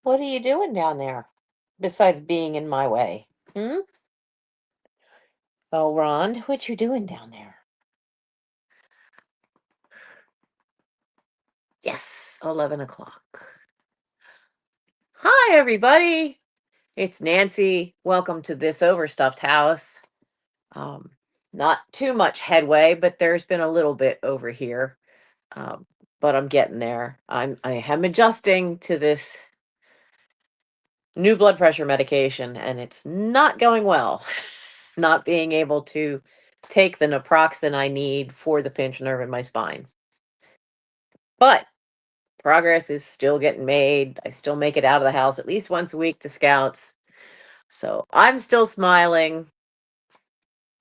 What are you doing down there besides being in my way? Hmm? Oh, Ron, what you doing down there? Yes, 11 o'clock. Hi, everybody. It's Nancy. Welcome to this overstuffed house. Um, Not too much headway, but there's been a little bit over here. Um, but I'm getting there. I am adjusting to this new blood pressure medication, and it's not going well. Not being able to take the naproxen I need for the pinched nerve in my spine. But progress is still getting made. I still make it out of the house at least once a week to scouts. So I'm still smiling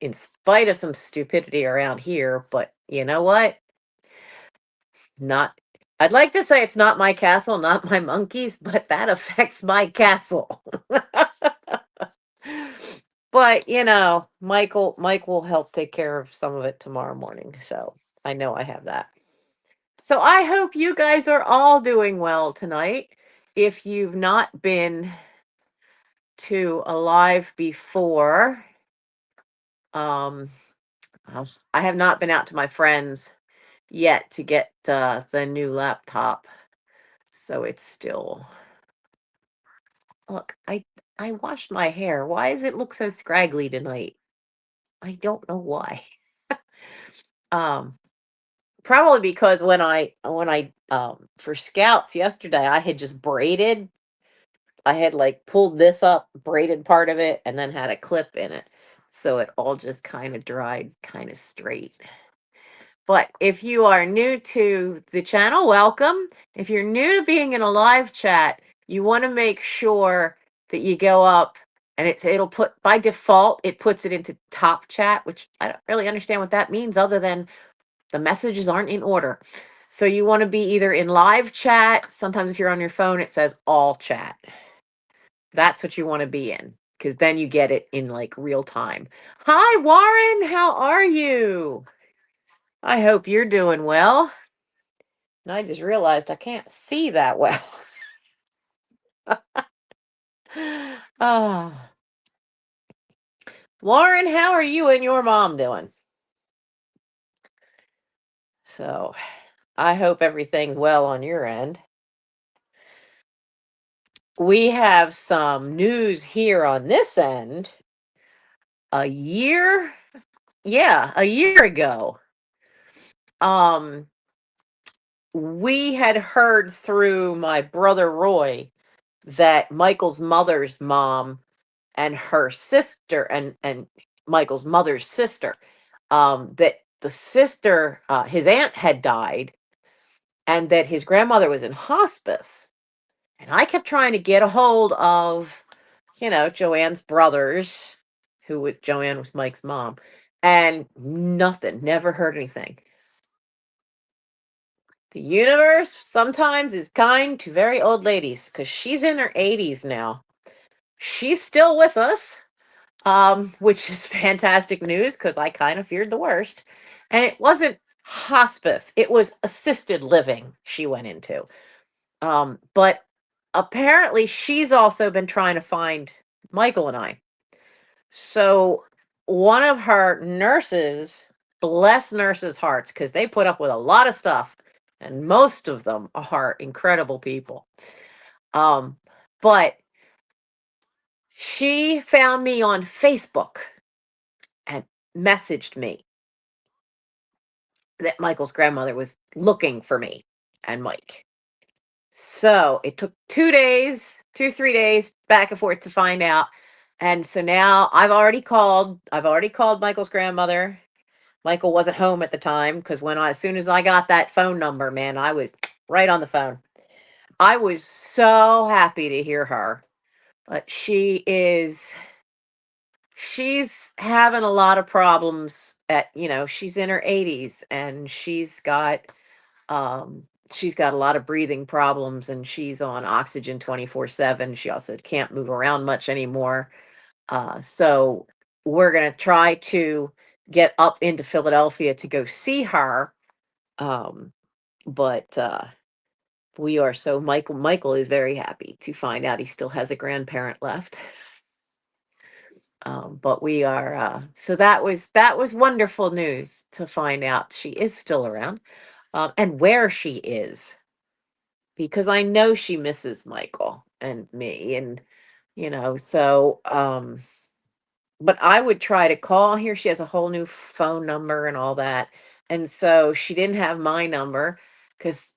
in spite of some stupidity around here. But you know what? Not, I'd like to say it's not my castle, not my monkeys, but that affects my castle. But Mike will help take care of some of it tomorrow morning. So I know I have that. So I hope you guys are all doing well tonight. If you've not been to a live before, um, I have not been out to my friends yet to get the new laptop. So it's still, look, I washed my hair. Why does it look so scraggly tonight? I don't know why. Um, Probably because when I for scouts yesterday, I had just braided. I had like pulled this up, braided part of it, and then had a clip in it. So it all just kind of dried kind of straight. But if you are new to the channel, welcome. If you're new to being in a live chat, you want to make sure that you go up and it'll put by default, it puts it into top chat, which I don't really understand what that means other than the messages aren't in order. So you want to be either in live chat. Sometimes if you're on your phone, it says all chat. That's what you want to be in because then you get it in like real time. Hi, Warren. How are you? I hope you're doing well. And I just realized I can't see that well. Ah, Warren, how are you and your mom doing? So I hope everything's well on your end. We have some news here on this end. A year? Yeah, a year ago. Um, we had heard through my brother Roy that Michael's mother's mom and her sister and Michael's mother's sister, that the sister, his aunt had died, and that his grandmother was in hospice. And I kept trying to get a hold of, Joanne's brothers, Joanne was Mike's mom, and nothing, never heard anything. The universe sometimes is kind to very old ladies because she's in her 80s now. She's still with us, which is fantastic news because I kind of feared the worst. And it wasn't hospice, it was assisted living she went into. But apparently she's also been trying to find Michael and I. So one of her nurses, bless nurses' hearts, because they put up with a lot of stuff, and most of them are incredible people. But she found me on Facebook and messaged me that Michael's grandmother was looking for me and Mike. So it took 2 days, 3 days back and forth to find out. And so now I've already called Michael's grandmother. Michael wasn't home at the time because as soon as I got that phone number, man, I was right on the phone. I was so happy to hear her. But she's having a lot of problems she's in her 80s and she's got a lot of breathing problems and she's on oxygen 24/7. She also can't move around much anymore. So we're going to try to get up into Philadelphia to go see her. Um, but We are so Michael is very happy to find out he still has a grandparent left. But we are so that was wonderful news to find out she is still around, and where she is, because I know she misses Michael and me, and so but I would try to call here. She has a whole new phone number and all that, and so she didn't have my number because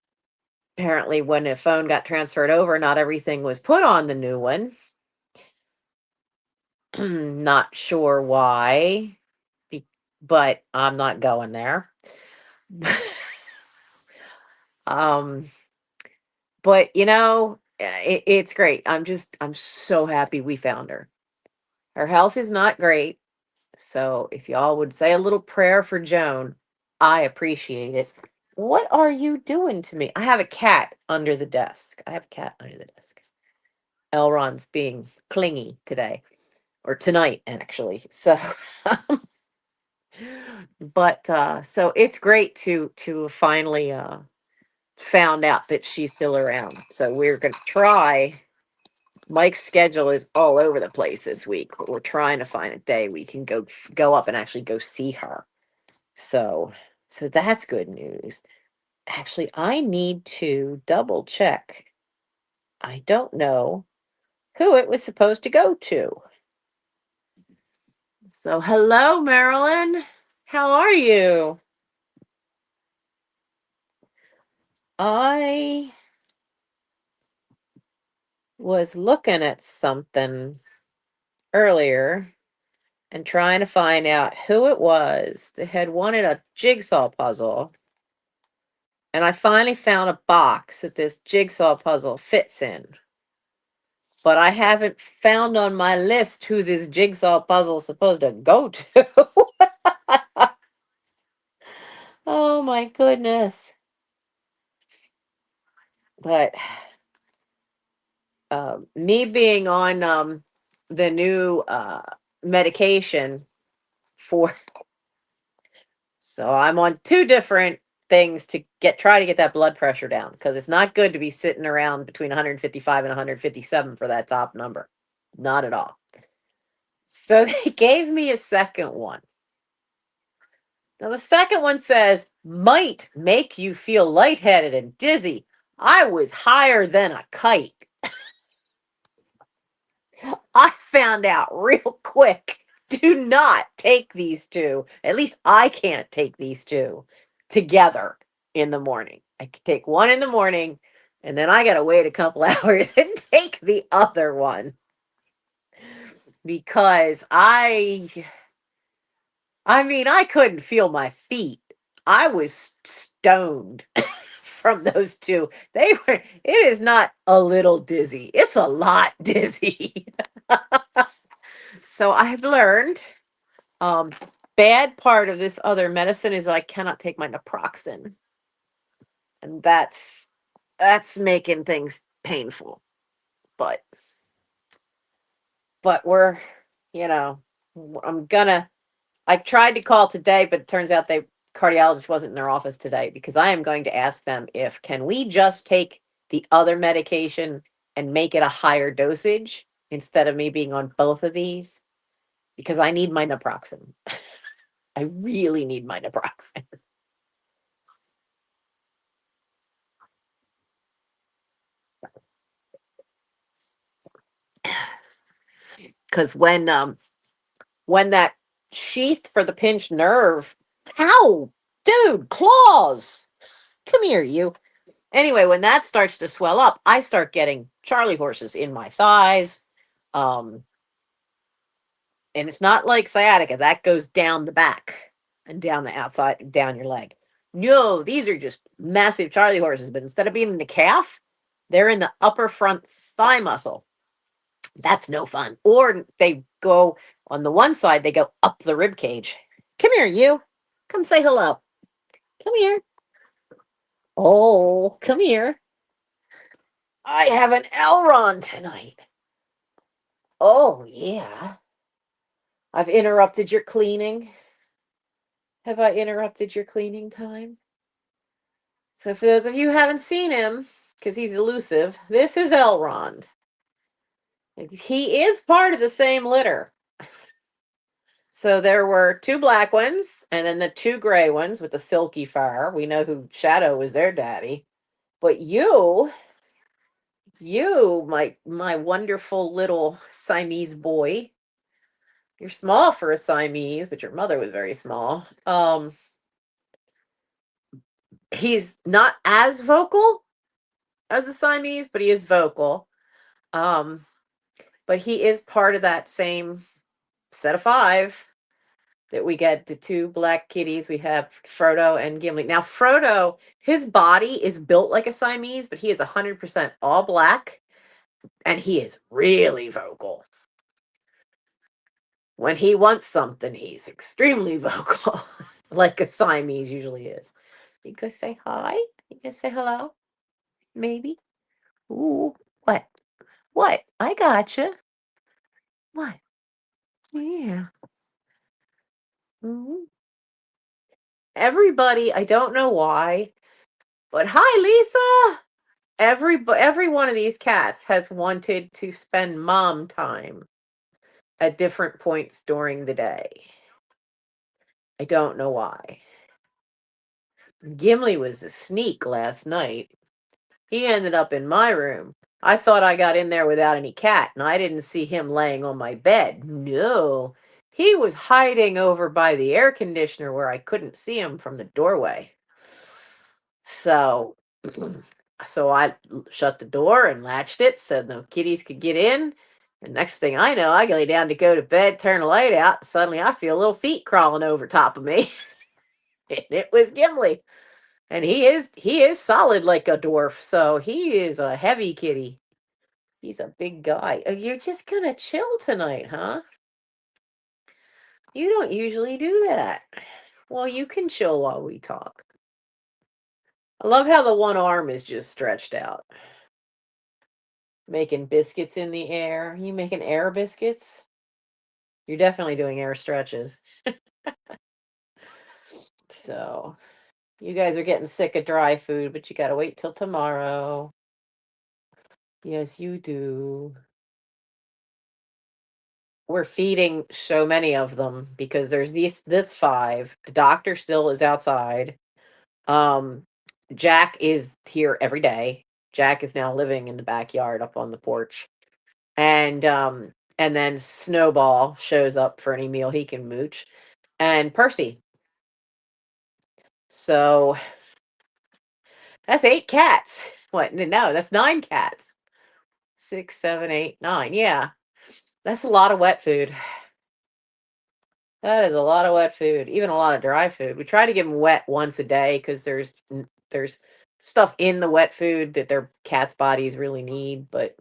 apparently when a phone got transferred over, not everything was put on the new one. Not sure why, be- but I'm not going there. um, but it's great. I'm so happy we found her. Her health is not great, so if y'all would say a little prayer for Joan, I appreciate it. What are you doing to me? I have a cat under the desk. I have a cat under the desk. Elron's being clingy today, or tonight, actually. So, but so it's great to finally found out that she's still around. So we're gonna try. Mike's schedule is all over the place this week, but we're trying to find a day we can go up and actually go see her. So so that's good news. Actually, I need to double check. I don't know who it was supposed to go to. So hello, Marilyn. How are you? I was looking at something earlier and trying to find out who it was that had wanted a jigsaw puzzle. And I finally found a box that this jigsaw puzzle fits in. But I haven't found on my list who this jigsaw puzzle is supposed to go to. Oh my goodness. But me being on the new medication for, so I'm on two different things to try to get that blood pressure down, because it's not good to be sitting around between 155 and 157 for that top number. Not at all. So they gave me a second one. Now the second one says might make you feel lightheaded and dizzy. I was higher than a kite. I found out real quick. Do not take these two. At least I can't take these two together in the morning. I can take one in the morning, and then I got to wait a couple hours and take the other one, because I mean, I couldn't feel my feet. I was stoned from those two. It is not a little dizzy. It's a lot dizzy. So I've learned, um, bad part of this other medicine is that I cannot take my naproxen. And that's making things painful. But we're, you know, I'm gonna I tried to call today, but it turns out they cardiologist wasn't in their office today, because I am going to ask them if can we just take the other medication and make it a higher dosage instead of me being on both of these, because I need my naproxen. I really need my naproxen. Because when that sheath for the pinched nerve, ow, dude, claws, come here, you. Anyway, when that starts to swell up, I start getting charley horses in my thighs. Um, and it's not like sciatica, that goes down the back and down the outside, down your leg. No, these are just massive charley horses, but instead of being in the calf, they're in the upper front thigh muscle. That's no fun. Or they go on the one side, they go up the rib cage. Come here, you. Come say hello. Come here. Oh, come here. I have an Elron tonight. Oh, yeah. I've interrupted your cleaning. Have I interrupted your cleaning time? So, for those of you who haven't seen him, because he's elusive. This is Elrond. He is part of the same litter. So there were two black ones and then the two gray ones with the silky fur. We know who Shadow was their daddy. But you, my wonderful little Siamese boy, you're small for a Siamese, but your mother was very small. He's not as vocal as a Siamese, but he is vocal. Um, but he is part of that same set of five that we get the two black kitties. We have Frodo and Gimli. Now, Frodo, his body is built like a Siamese, but he is 100% all black, and he is really vocal. When he wants something, he's extremely vocal, like a Siamese usually is. You go say hi. You go say hello. Maybe. Ooh, what? What? I gotcha. What? Yeah. Mhm. Everybody, I don't know why, but hi, Lisa. Every one of these cats has wanted to spend mom time at different points during the day. I don't know why. Gimli was a sneak last night. He ended up in my room. I thought I got in there without any cat, and I didn't see him laying on my bed. No, he was hiding over by the air conditioner where I couldn't see him from the doorway. So, so I shut the door and latched it so the kitties could get in. And next thing I know, I lay down to go to bed, turn the light out. And suddenly, I feel little feet crawling over top of me, and it was Gimli. And he is solid like a dwarf, so he is a heavy kitty. He's a big guy. Oh, you're just gonna chill tonight, huh? You don't usually do that. Well, you can chill while we talk. I love how the one arm is just stretched out. Making biscuits in the air. You making air biscuits? You're definitely doing air stretches. So, you guys are getting sick of dry food, but you gotta wait till tomorrow. Yes, you do. We're feeding so many of them because there's this five. The doctor still is outside. Um, Jack is here every day. Jack is now living in the backyard up on the porch. And then Snowball shows up for any meal he can mooch. And Percy. So that's eight cats. What? No, that's nine cats. Six, seven, eight, nine. Yeah. That's a lot of wet food. That is a lot of wet food, even a lot of dry food. We try to give them wet once a day because there's stuff in the wet food that their cats' bodies really need, but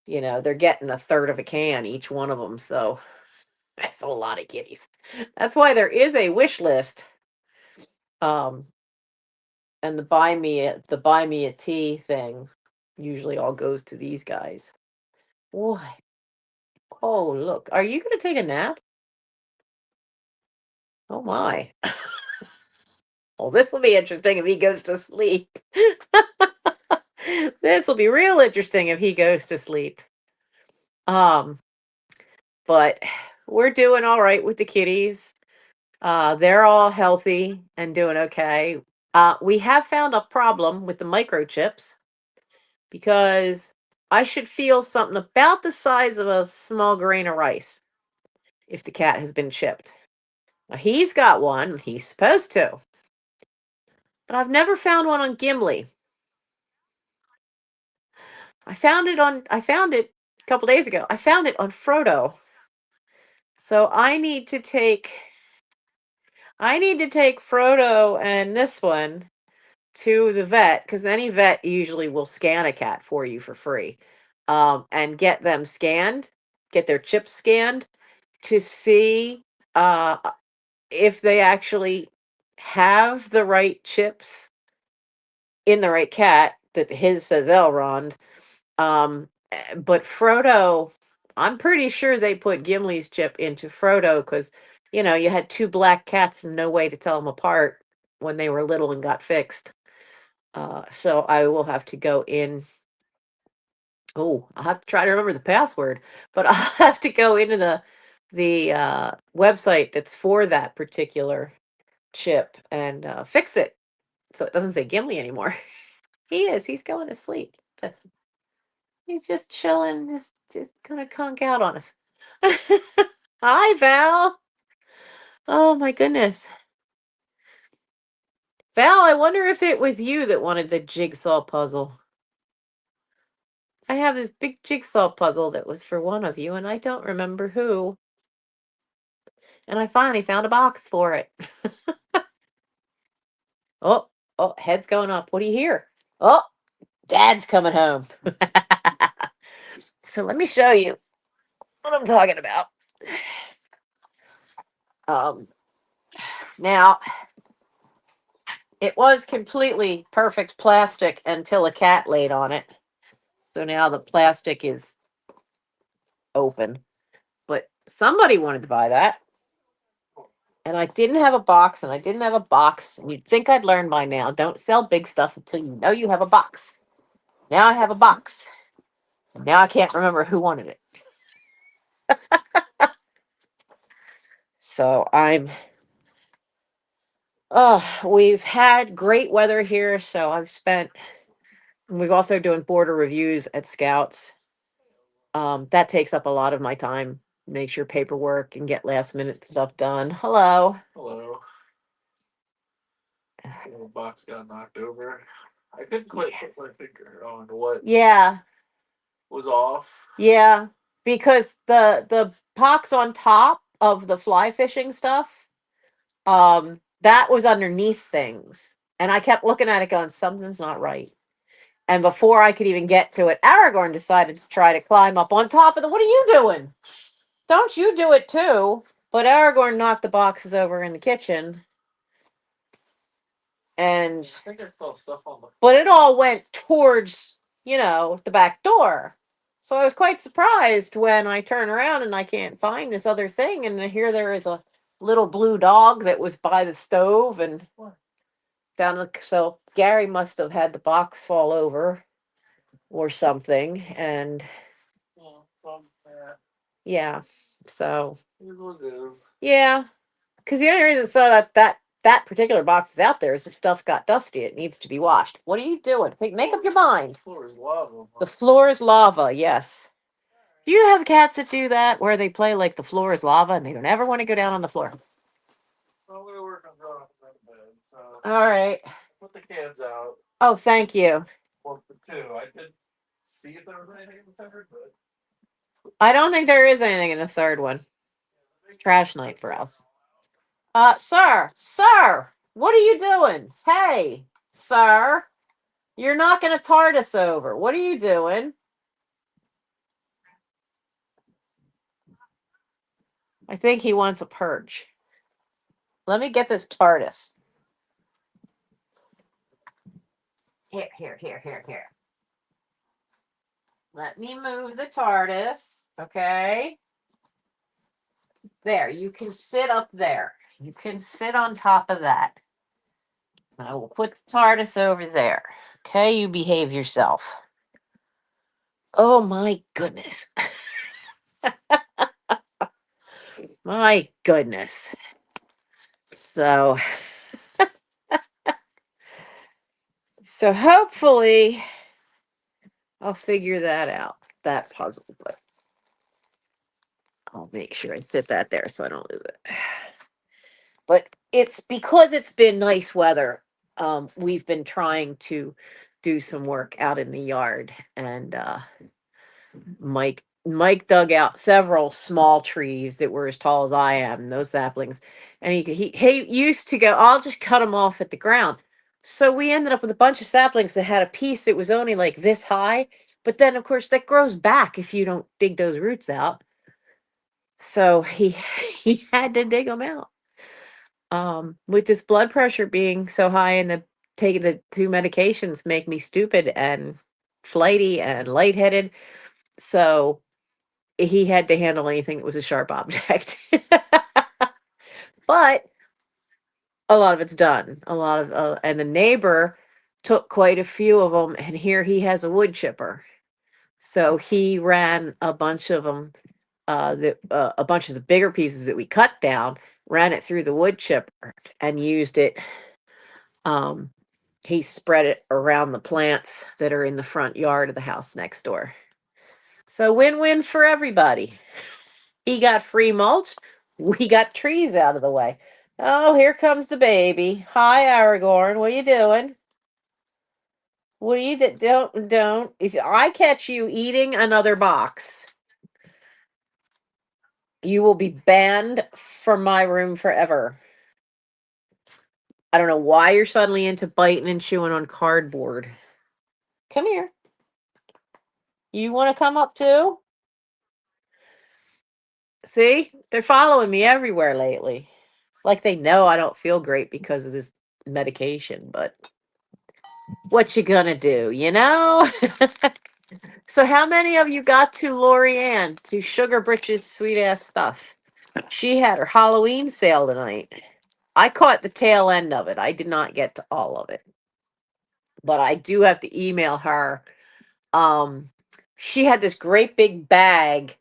they're getting a third of a can each one of them, so that's a lot of kitties. That's why there is a wish list. Um, and the buy me a tea thing usually all goes to these guys. What? Oh, look. Are you going to take a nap? Oh my. Well, this will be interesting if he goes to sleep. This will be real interesting if he goes to sleep. Um, but we're doing all right with the kitties. They're all healthy and doing okay. We have found a problem with the microchips because I should feel something about the size of a small grain of rice if the cat has been chipped. Now, he's got one, he's supposed to, but I've never found one on Gimli. I found it a couple days ago. I found it on Frodo. So I need to take Frodo and this one to the vet because any vet usually will scan a cat for you for free. And get them scanned, get their chips scanned to see uh if they actually have the right chips in the right cat that his says Elrond. But Frodo, I'm pretty sure they put Gimli's chip into Frodo because, you had two black cats and no way to tell them apart when they were little and got fixed. So I will have to go in. Oh, I'll have to try to remember the password, but I'll have to go into the website that's for that particular chip and fix it so it doesn't say Gimli anymore. He is. He's going to sleep. He's just chilling, just gonna conk out on us. Hi, Val. Oh my goodness. Val, I wonder if it was you that wanted the jigsaw puzzle. I have this big jigsaw puzzle that was for one of you, and I don't remember who. And I finally found a box for it. Oh, oh, head's going up. What do you hear? Oh, Dad's coming home. So let me show you what I'm talking about. Um, Now, it was completely perfect plastic until a cat laid on it. So now the plastic is open. But somebody wanted to buy that. And I didn't have a box, and I didn't have a box. And you'd think I'd learn by now. Don't sell big stuff until you know you have a box. Now I have a box. And now I can't remember who wanted it. So we've had great weather here. So we've also doing border reviews at Scouts. That takes up a lot of my time. Make sure paperwork and get last minute stuff done. Hello. Hello. The little box got knocked over. I couldn't quite put my finger on what Yeah. was off. Yeah. Because the box on top of the fly fishing stuff, that was underneath things. And I kept looking at it going, something's not right. And before I could even get to it, Aragorn decided to try to climb up on top of the. What are you doing? Don't you do it too? But Aragorn knocked the boxes over in the kitchen. And I think I saw stuff on the but it all went towards, the back door. So I was quite surprised when I turn around and I can't find this other thing. And here there is a little blue dog that was by the stove and found it. So Gary must have had the box fall over or something. And yeah, so it is what it is. yeah, because the only reason so that particular box is out there is the stuff got dusty. It needs to be washed. What are you doing? Make up your mind. The floor is lava. The floor is lava. Yes. Do you have cats that do that where they play like the floor is lava and they don't ever want to go down on the floor? Well, we were working on the bed, so All right. put the cans out. Oh, thank you. Well, for two, I did see if there was anything in the third, but I don't think there is anything in the third one. Trash night for us. Sir, what are you doing? Hey, sir, you're knocking a TARDIS over. What are you doing? I think he wants a perch. Let me get this TARDIS. Here. Let me move the TARDIS. Okay. There, you can sit up there. You can sit on top of that. I will put the TARDIS over there. Okay, you behave yourself. Oh my goodness. My goodness. So so hopefully I'll figure that out, that puzzle, but I'll make sure I sit that there so I don't lose it. But it's because it's been nice weather. We've been trying to do some work out in the yard, and Mike dug out several small trees that were as tall as I am, those saplings, and he used to go, I'll just cut them off at the ground. So we ended up with a bunch of saplings that had a piece that was only like this high, but then of course that grows back if you don't dig those roots out. So he he had to dig them out. With this blood pressure being so high and the taking the two medications make me stupid and flighty and lightheaded. So he had to handle anything that was a sharp object. But a lot of it's done. A lot of and the neighbor took quite a few of them, and here he has a wood chipper. So he ran a bunch of them, a bunch of the bigger pieces that we cut down, ran it through the wood chipper and used it. Um, he spread it around the plants that are in the front yard of the house next door. So win-win for everybody. He got free mulch. We got trees out of the way. Oh, here comes the baby. Hi, Aragorn. What are you doing? What are you don't. If I catch you eating another box, you will be banned from my room forever. I don't know why you're suddenly into biting and chewing on cardboard. Come here. You want to come up too? See? They're following me everywhere lately. Like they know I don't feel great because of this medication, but what you gonna do, you know? So how many of you got to Lorianne to Sugar Britches sweet ass stuff? She had her Halloween sale tonight. I caught the tail end of it. I did not get to all of it. But I do have to email her. Um she had this great big bag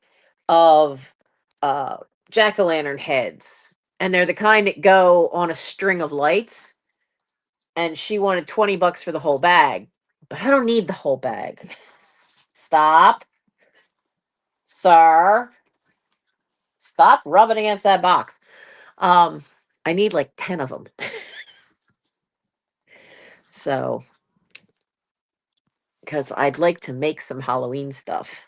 of uh jack-o'-lantern heads. And they're the kind that go on a string of lights. And she wanted 20 bucks for the whole bag. But I don't need the whole bag. Stop. Sir. Stop rubbing against that box. Um, I need like 10 of them. So, because I'd like to make some Halloween stuff.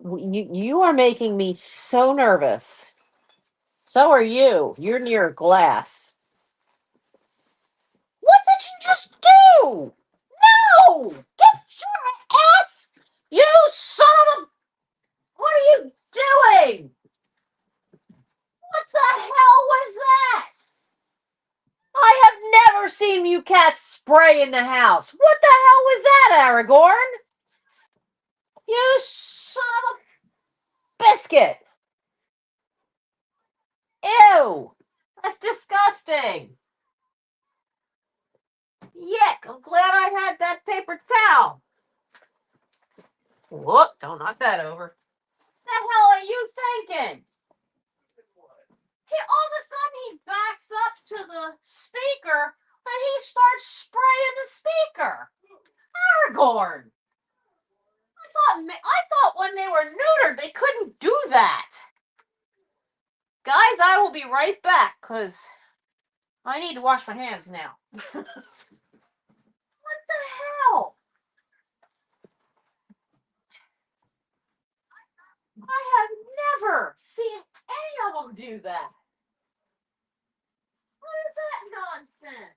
You are making me so nervous. So are you. You're near glass. What did you just do? No! Get your ass! You son of a... What are you doing? What the hell was that? I have never seen you cats spray in the house. What the hell was that, Aragorn? You son of a biscuit. Ew. That's disgusting. Yuck. I'm glad I had that paper towel. Whoop. Don't knock that over. The hell are you thinking? He all of a sudden he backs up to the speaker and he starts spraying the speaker. Aragorn. I thought when they were neutered they couldn't do that. Guys, I will be right back because I need to wash my hands now. What the hell? I have never seen any of them do that. What is that nonsense?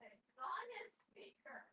It's on his speaker.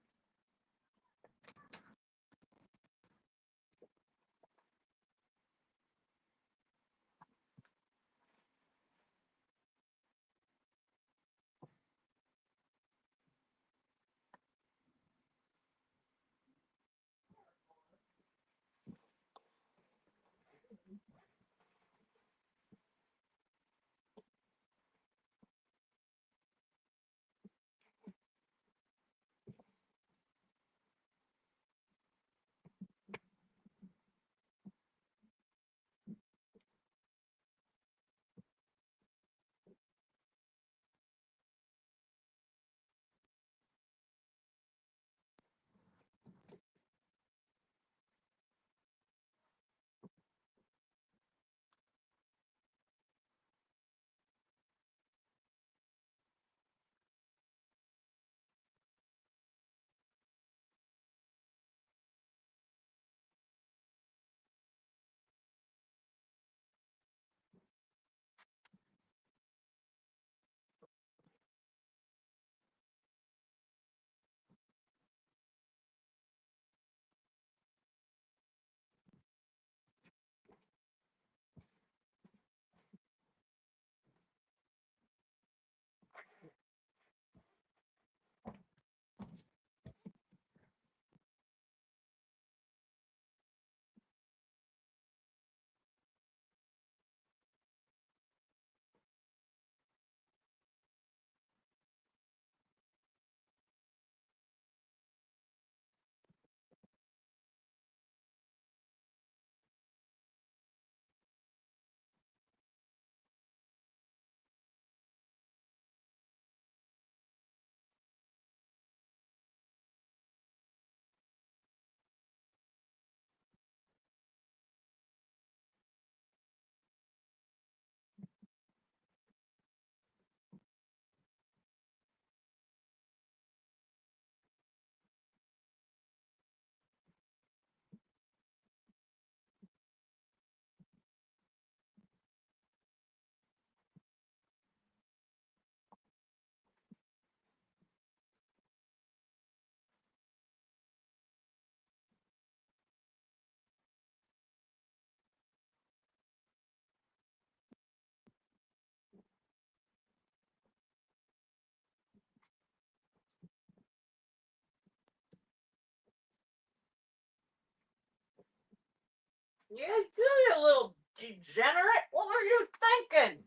Yeah, you little degenerate. What were you thinking?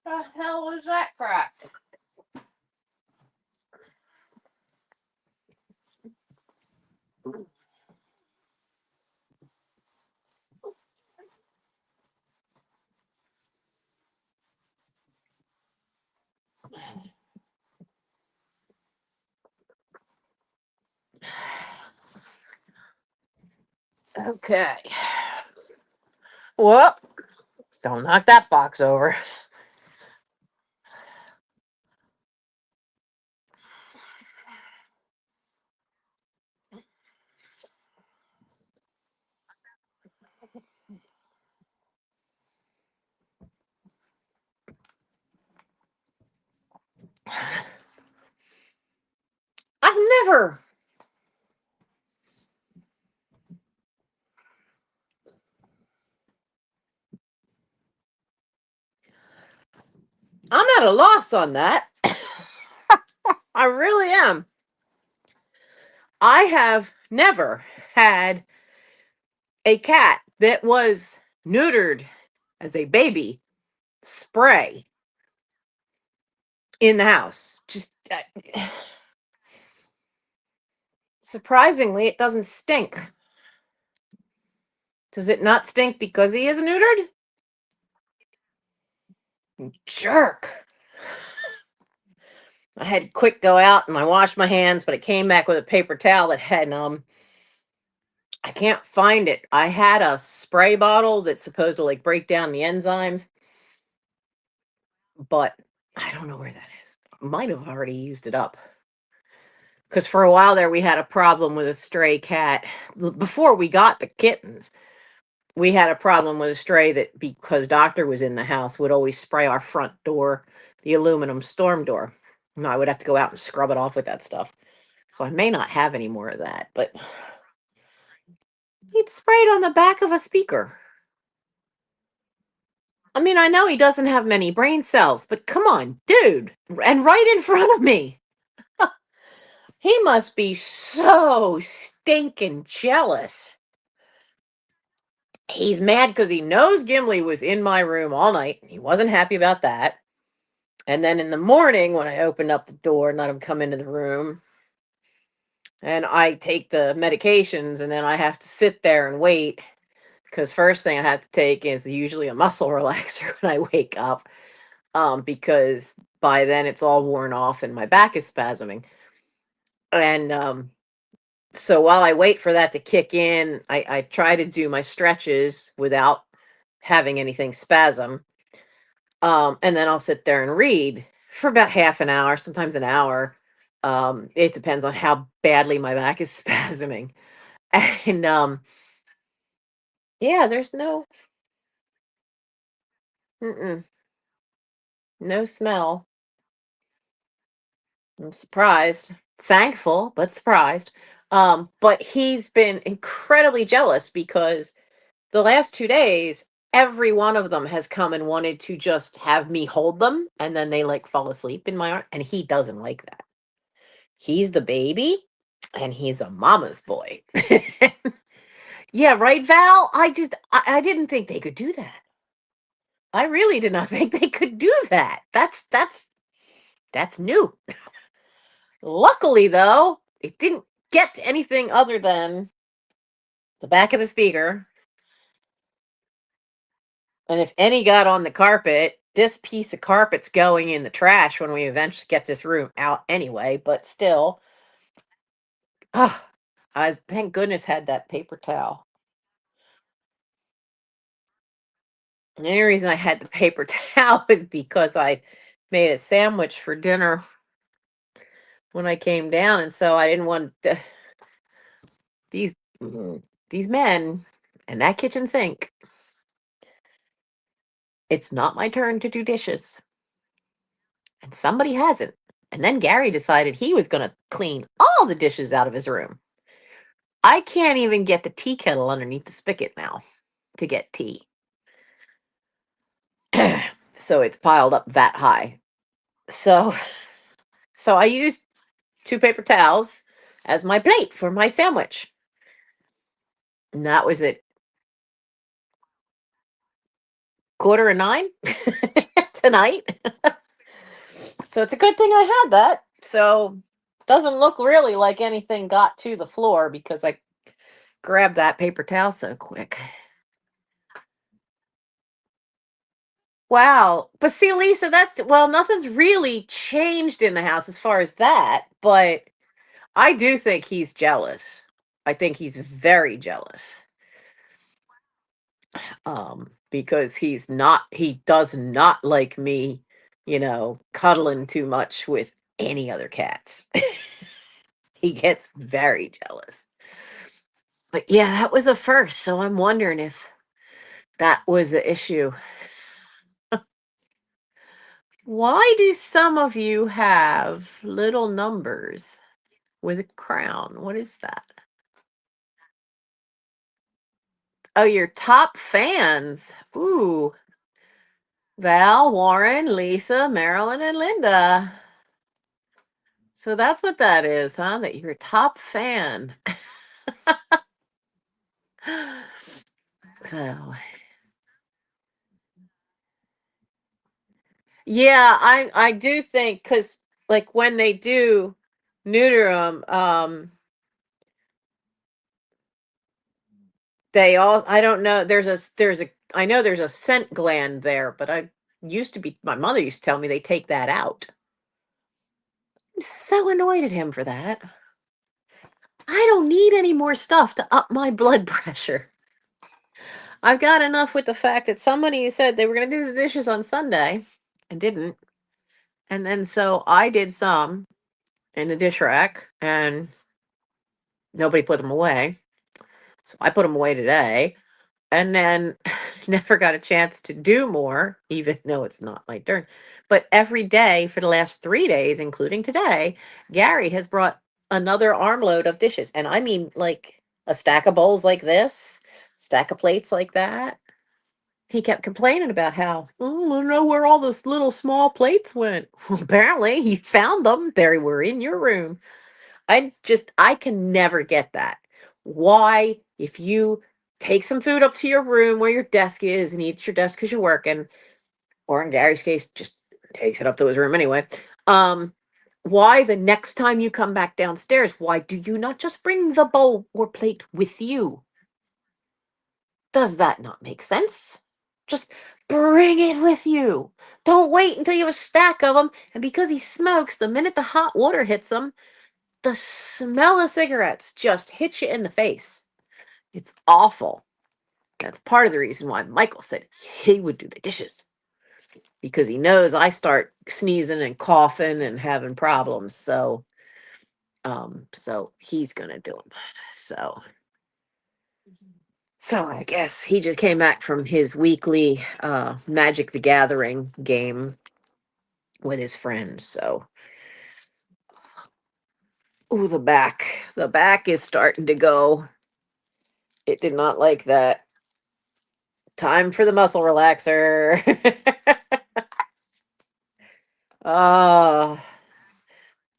The hell was that crap? Okay. Well, don't knock that box over. I've never. I'm at a loss on that. I really am. I have never had a cat that was neutered as a baby spray in the house. Just surprisingly, it doesn't stink. Does it not stink because he is neutered? Jerk. I had to quick go out and I washed my hands, but I came back with a paper towel that had I can't find it. I had a spray bottle that's supposed to like break down the enzymes, but I don't know where that is. Might have already used it up. Because for a while there, we had a problem with a stray cat. Before we got the kittens, we had a problem with a stray that, because Doctor was in the house, would always spray our front door, the aluminum storm door. And I would have to go out and scrub it off with that stuff. So I may not have any more of that, but he'd sprayed on the back of a speaker. I mean, I know he doesn't have many brain cells, but come on, dude. And right in front of me. He must be so stinking jealous. He's mad because he knows Gimli was in my room all night. He wasn't happy about that. And then in the morning, when I opened up the door and let him come into the room, and I take the medications, and then I have to sit there and wait because first thing I have to take is usually a muscle relaxer when I wake up, because by then it's all worn off and my back is spasming. And so while I wait for that to kick in, I try to do my stretches without having anything spasm. And then I'll sit there and read for about half an hour, sometimes an hour. It depends on how badly my back is spasming. And yeah, there's mm-mm, no smell. I'm surprised, thankful, but surprised. But he's been incredibly jealous because the last 2 days, every one of them has come and wanted to just have me hold them, and then they like fall asleep in my arm, and he doesn't like that. He's the baby, and he's a mama's boy. Yeah, right, Val? I didn't think they could do that. I really did not think they could do that. That's new. Luckily, though, it didn't get to anything other than the back of the speaker. And if any got on the carpet, this piece of carpet's going in the trash when we eventually get this room out anyway, but still. Oh, I thank goodness had that paper towel. And the only reason I had the paper towel is because I made a sandwich for dinner when I came down, and so I didn't want these these men and that kitchen sink. It's not my turn to do dishes, and somebody hasn't. And then Gary decided he was going to clean all the dishes out of his room. I can't even get the tea kettle underneath the spigot now to get tea. So it's piled up that high. So so I used 2 paper towels as my plate for my sandwich. And that was at quarter of 9 tonight. So it's a good thing I had that. So doesn't look really like anything got to the floor because I grabbed that paper towel so quick. Wow. But see, Lisa, that's well, nothing's really changed in the house as far as that, but I do think he's jealous. I think he's very jealous. Because he does not like me, cuddling too much with any other cats. He gets very jealous. But yeah, that was a first, so I'm wondering if that was the issue. Why do some of you have little numbers with a crown? What is that? Oh, your top fans. Ooh, Val, Warren, Lisa, Marilyn, and Linda. So that's what that is, huh? That you're a top fan. So, yeah, I do think because like when they do neuter them, they all I don't know. There's a I know there's a scent gland there, but I used to be my mother used to tell me they take that out. I'm so annoyed at him for that. I don't need any more stuff to up my blood pressure. I've got enough with the fact that somebody said they were going to do the dishes on Sunday and didn't. And then so I did some in the dish rack and nobody put them away. So I put them away today and then never got a chance to do more, even though it's not my turn. But every day for the last 3 days, including today, Gary has brought another armload of dishes. And I mean, like a stack of bowls like this, stack of plates like that. He kept complaining about how, oh, I don't know where all those little small plates went. Well, apparently, you found them. They were in your room. I can never get that. Why, if you take some food up to your room where your desk is and eat at your desk because you're working, or in Gary's case, just takes it up to his room anyway. Um, why the next time you come back downstairs, why do you not just bring the bowl or plate with you? Does that not make sense? Just bring it with you. Don't wait until you have a stack of them. And because he smokes, the minute the hot water hits him, the smell of cigarettes just hits you in the face. It's awful. That's part of the reason why Michael said he would do the dishes because he knows I start sneezing and coughing and having problems. So he's gonna do them. So So I guess he just came back from his weekly Magic the Gathering game with his friends. So, ooh, the back is starting to go. It did not like that. Time for the muscle relaxer. Oh,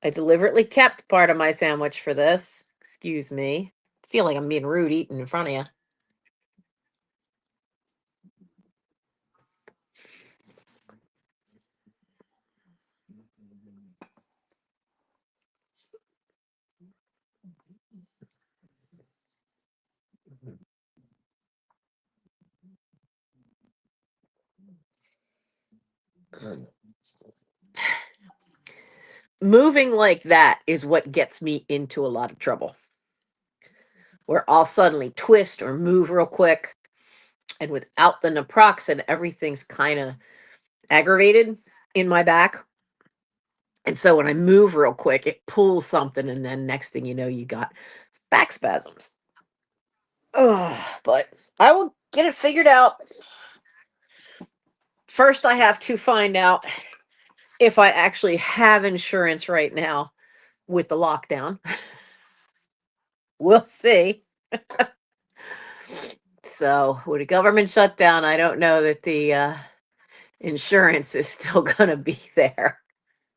I deliberately kept part of my sandwich for this. Excuse me. I feel like I'm being rude eating in front of you. Moving like that is what gets me into a lot of trouble. Where I'll suddenly twist or move real quick and without the naproxen, everything's kind of aggravated in my back. And so when I move real quick, it pulls something, and then next thing you know, you got back spasms. Ugh, but I will get it figured out. First, I have to find out if I actually have insurance right now with the lockdown. We'll see. So, with a government shutdown, I don't know that the insurance is still going to be there.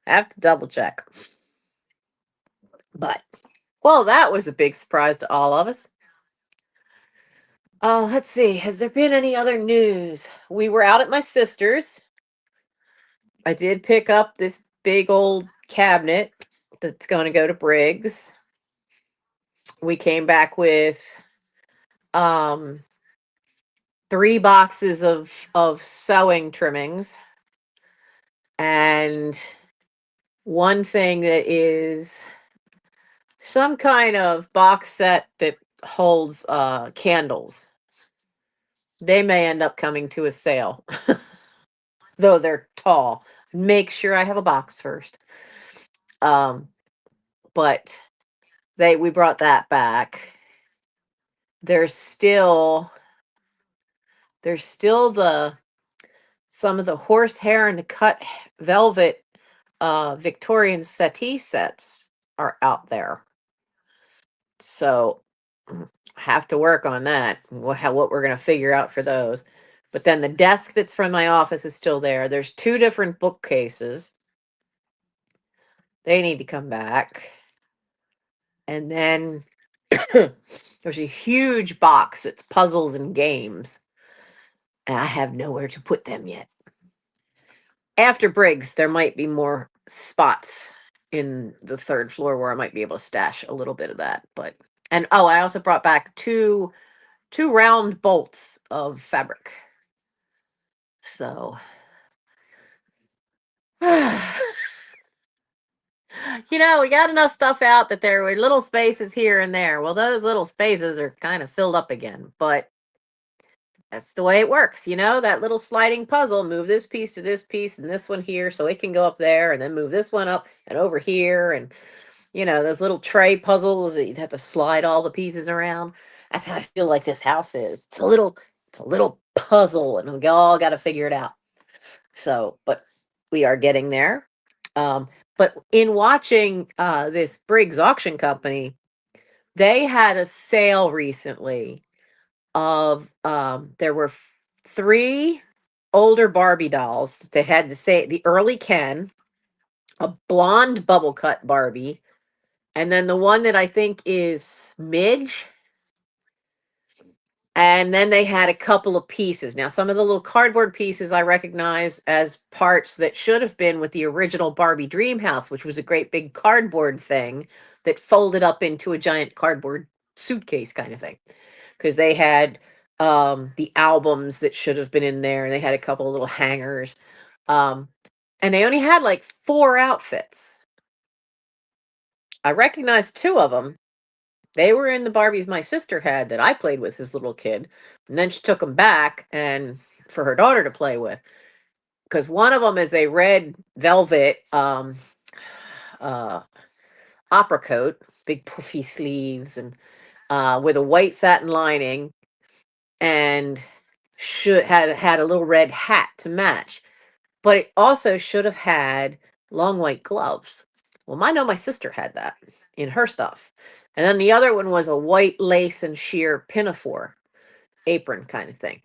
Have to double check. But, well, that was a big surprise to all of us. Let's see. Has there been any other news? We were out at my sister's. I did pick up this big old cabinet that's going to go to Briggs. We came back with um 3 boxes of sewing trimmings and one thing that is some kind of box set that holds candles. They may end up coming to a sale, though they're tall. Make sure I have a box first. Um, but we brought that back. There's still the some of the horsehair and the cut velvet Victorian settee sets are out there. So have to work on that. What we're going to figure out for those. But then the desk that's from my office is still there. There's 2 different bookcases. They need to come back. And then there's a huge box that's puzzles and games. And I have nowhere to put them yet. After Briggs, there might be more spots in the 3rd floor where I might be able to stash a little bit of that. But and oh, I also brought back two round bolts of fabric. So we got enough stuff out that there were little spaces here and there. Well, those little spaces are kind of filled up again, but that's the way it works. That little sliding puzzle, move this piece to this piece and this one here so it can go up there and then move this one up and over here. And, those little tray puzzles that you'd have to slide all the pieces around. That's how I feel like this house is. It's a little puzzle and we all got to figure it out. So, but we are getting there. But in watching this Briggs auction company, they had a sale recently of there were 3 older Barbie dolls that had the early Ken, a blonde bubble cut Barbie, and then the one that I think is Midge. And then they had a couple of pieces. Now, some of the little cardboard pieces I recognize as parts that should have been with the original Barbie Dream House, which was a great big cardboard thing that folded up into a giant cardboard suitcase kind of thing. Because they had the albums that should have been in there, and they had a couple of little hangers. And they only had like 4 outfits. I recognized 2 of them. They were in the Barbies my sister had that I played with as a little kid. And then she took them back and for her daughter to play with. Because one of them is a red velvet uh, opera coat, big puffy sleeves, and with a white satin lining, and should had a little red hat to match. But it also should have had long white gloves. Well, I know my sister had that in her stuff. And then the other one was a white lace and sheer pinafore apron kind of thing.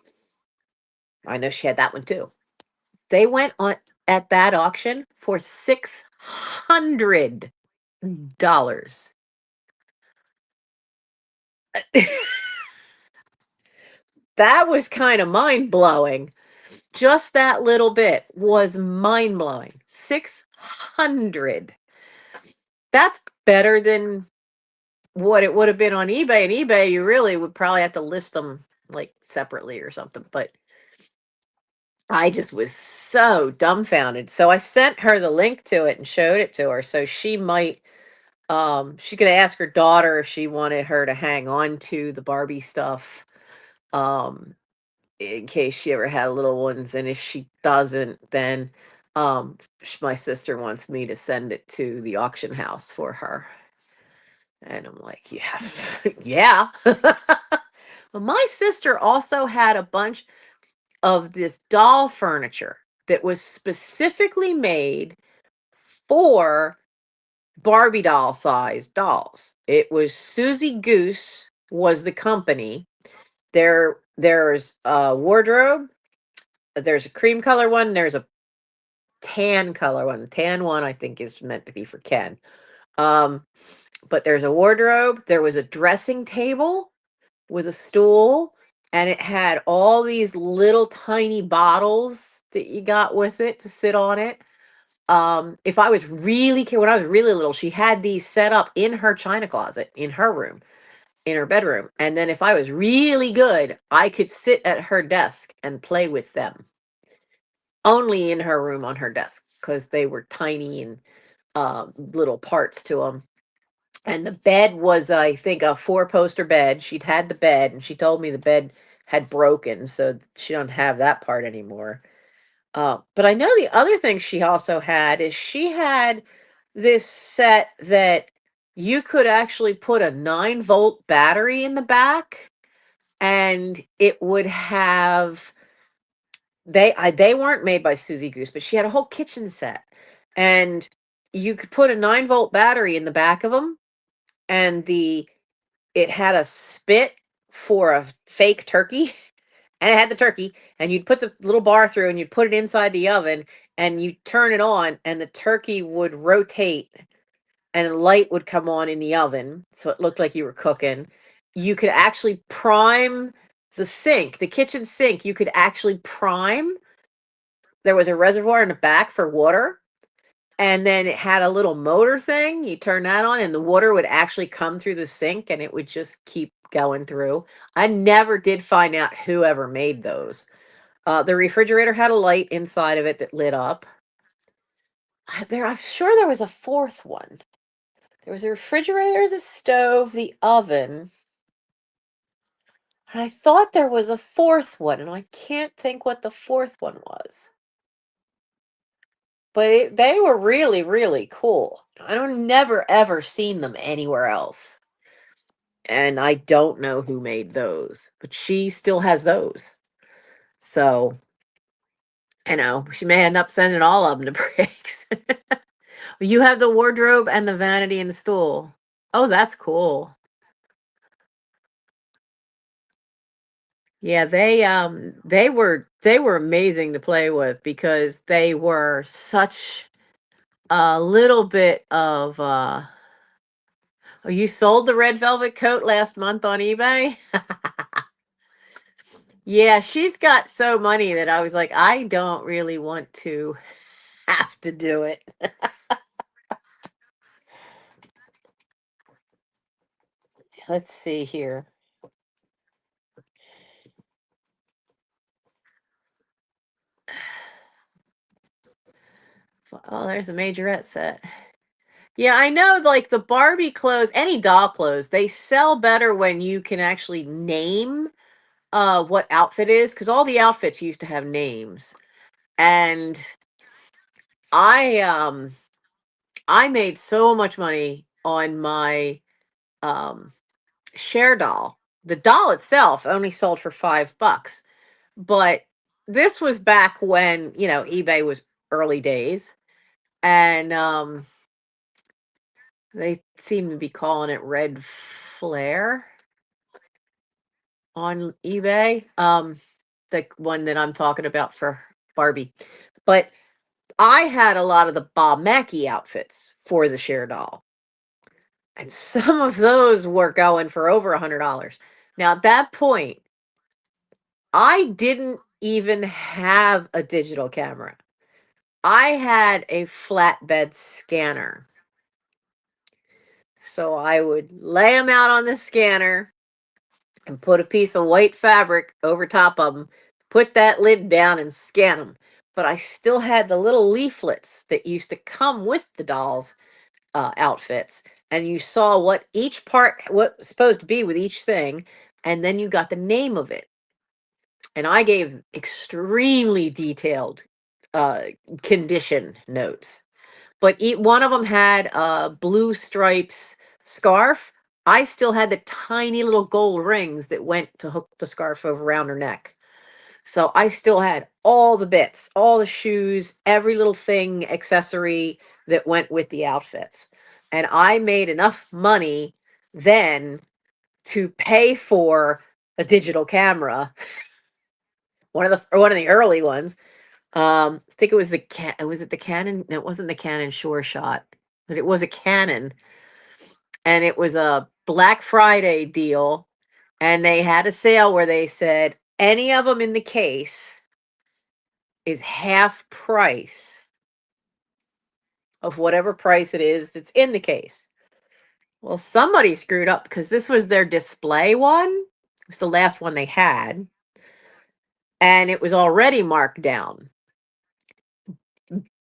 I know she had that one too. They went on at that auction for $600. That was kind of mind blowing. Just that little bit was mind blowing. 600. That's better than what it would have been on eBay. And eBay, you really would probably have to list them like separately or something. But I just was so dumbfounded. So I sent her the link to it and showed it to her. So she might, she's going to ask her daughter if she wanted her to hang on to the Barbie stuff. In case she ever had little ones. And if she doesn't, then my sister wants me to send it to the auction house for her. And I'm like, yeah, yeah. Well, my sister also had a bunch of this doll furniture that was specifically made for Barbie doll sized dolls. It was Susie Goose was the company. There's a wardrobe. There's a cream color one. There's a tan color one. The tan one I think is meant to be for Ken. Um, but there's a wardrobe. There was a dressing table with a stool, and it had all these little tiny bottles that you got with it to sit on it. If I was really when I was really little, she had these set up in her china closet in her room, in her bedroom. And then if I was really good, I could sit at her desk and play with them. Only in her room on her desk because they were tiny and little parts to them. And the bed was, I think, a four-poster bed. She'd had the bed, and she told me the bed had broken, so she don't have that part anymore. But I know the other thing she also had is she had this set that you could actually put a 9-volt battery in the back, and it would have they weren't made by Susie Goose, but she had a whole kitchen set, and you could put a 9-volt battery in the back of them, and it had a spit for a fake turkey, and it had the turkey, and you'd put the little bar through, and you'd put it inside the oven, and you'd turn it on, and the turkey would rotate, and a light would come on in the oven, so it looked like you were cooking. You could actually prime the sink, the kitchen sink, you could actually prime. There was a reservoir in the back for water, and then it had a little motor thing. You turn that on, and the water would actually come through the sink, and it would just keep going through. I never did find out who ever made those. The refrigerator had a light inside of it that lit up. I'm sure there was a fourth one. There was a refrigerator, the stove, the oven. And I thought there was a fourth one, and I can't think what the fourth one was. But they were really, really cool. I don't never ever seen them anywhere else. And I don't know who made those, but she still has those. So, she may end up sending all of them to breaks. You have the wardrobe and the vanity and the stool. Oh, that's cool. Yeah, they were amazing to play with because they were such a little bit of oh, you sold the red velvet coat last month on eBay? Yeah, she's got so money that I was like, I don't really want to have to do it. Let's see here. Oh, there's a majorette set. Yeah, I know, like the Barbie clothes, any doll clothes, they sell better when you can actually name what outfit is, because all the outfits used to have names. And I um I made so much money on my um share doll. The doll itself only sold for $5, but this was back when, eBay was early days, and they seem to be calling it red flare on eBay. The one that I'm talking about for Barbie. But I had a lot of the Bob Mackie outfits for the share doll. And some of those were going for over $100. Now, at that point, I didn't even have a digital camera. I had a flatbed scanner. So I would lay them out on the scanner and put a piece of white fabric over top of them, put that lid down and scan them. But I still had the little leaflets that used to come with the dolls' outfits. And you saw what each part, what was supposed to be with each thing, and then you got the name of it. And I gave extremely detailed uh, condition notes. But one of them had a blue stripes scarf. I still had the tiny little gold rings that went to hook the scarf over around her neck. So I still had all the bits, all the shoes, every little thing, accessory that went with the outfits. And I made enough money then to pay for a digital camera, one of the early ones, I think it was was it the Canon? No, it wasn't the Canon Sure Shot, but it was a Canon, and it was a Black Friday deal, and they had a sale where they said any of them in the case is half price of whatever price it is that's in the case. Well, somebody screwed up because this was their display one. It was the last one they had, and it was already marked down.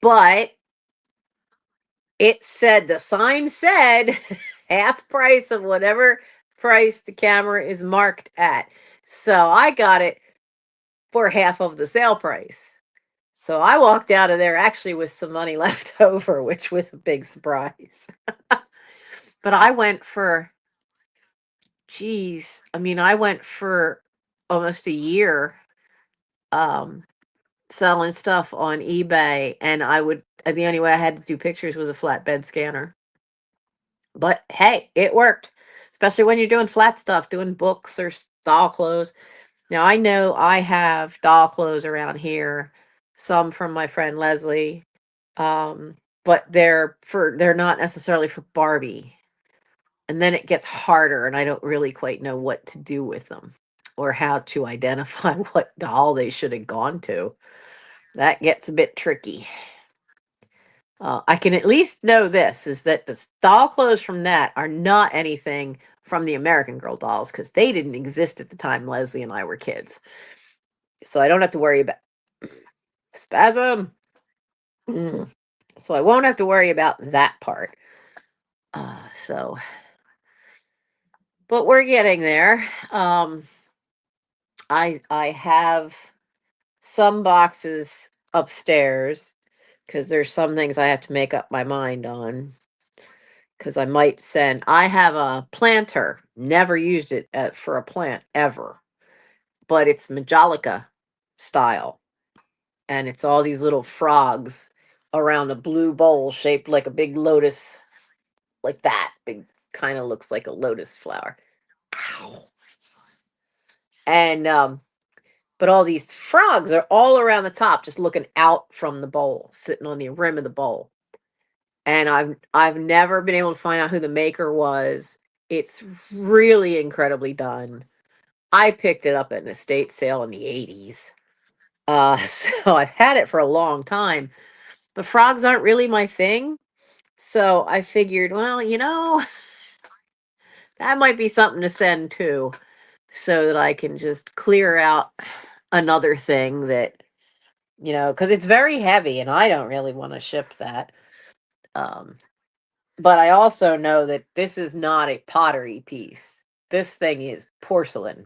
But the sign said half price of whatever price the camera is marked at. So I got it for half of the sale price. So I walked out of there actually with some money left over, which was a big surprise. But I went for, geez, I mean, I went for almost a year um, selling stuff on eBay, and the only way I had to do pictures was a flatbed scanner. But hey, it worked, especially when you're doing flat stuff, doing books or doll clothes. Now I know I have doll clothes around here, some from my friend Leslie, um, but they're not necessarily for Barbie. And then it gets harder, and I don't really quite know what to do with them or how to identify what doll they should have gone to. That gets a bit tricky. I can at least know this is that the doll clothes from that are not anything from the American Girl dolls because they didn't exist at the time Leslie and I were kids. So I don't have to worry about spasm. Mm. So I won't have to worry about that part. So, but we're getting there. I have some boxes upstairs because there's some things I have to make up my mind on. Because I might send. I have a planter. Never used it for a plant ever, but it's Majolica style, and it's all these little frogs around a blue bowl shaped like a big lotus, like that. Big, kind of looks like a lotus flower. Ow. And but all these frogs are all around the top, just looking out from the bowl, sitting on the rim of the bowl. And I've never been able to find out who the maker was. It's really incredibly done. I picked it up at an estate sale in the 80s. So I've had it for a long time. But frogs aren't really my thing. So I figured, well, that might be something to send too, so that I can just clear out another thing that, because it's very heavy and I don't really want to ship that. Um, But I also know that this is not a pottery piece. This thing is porcelain.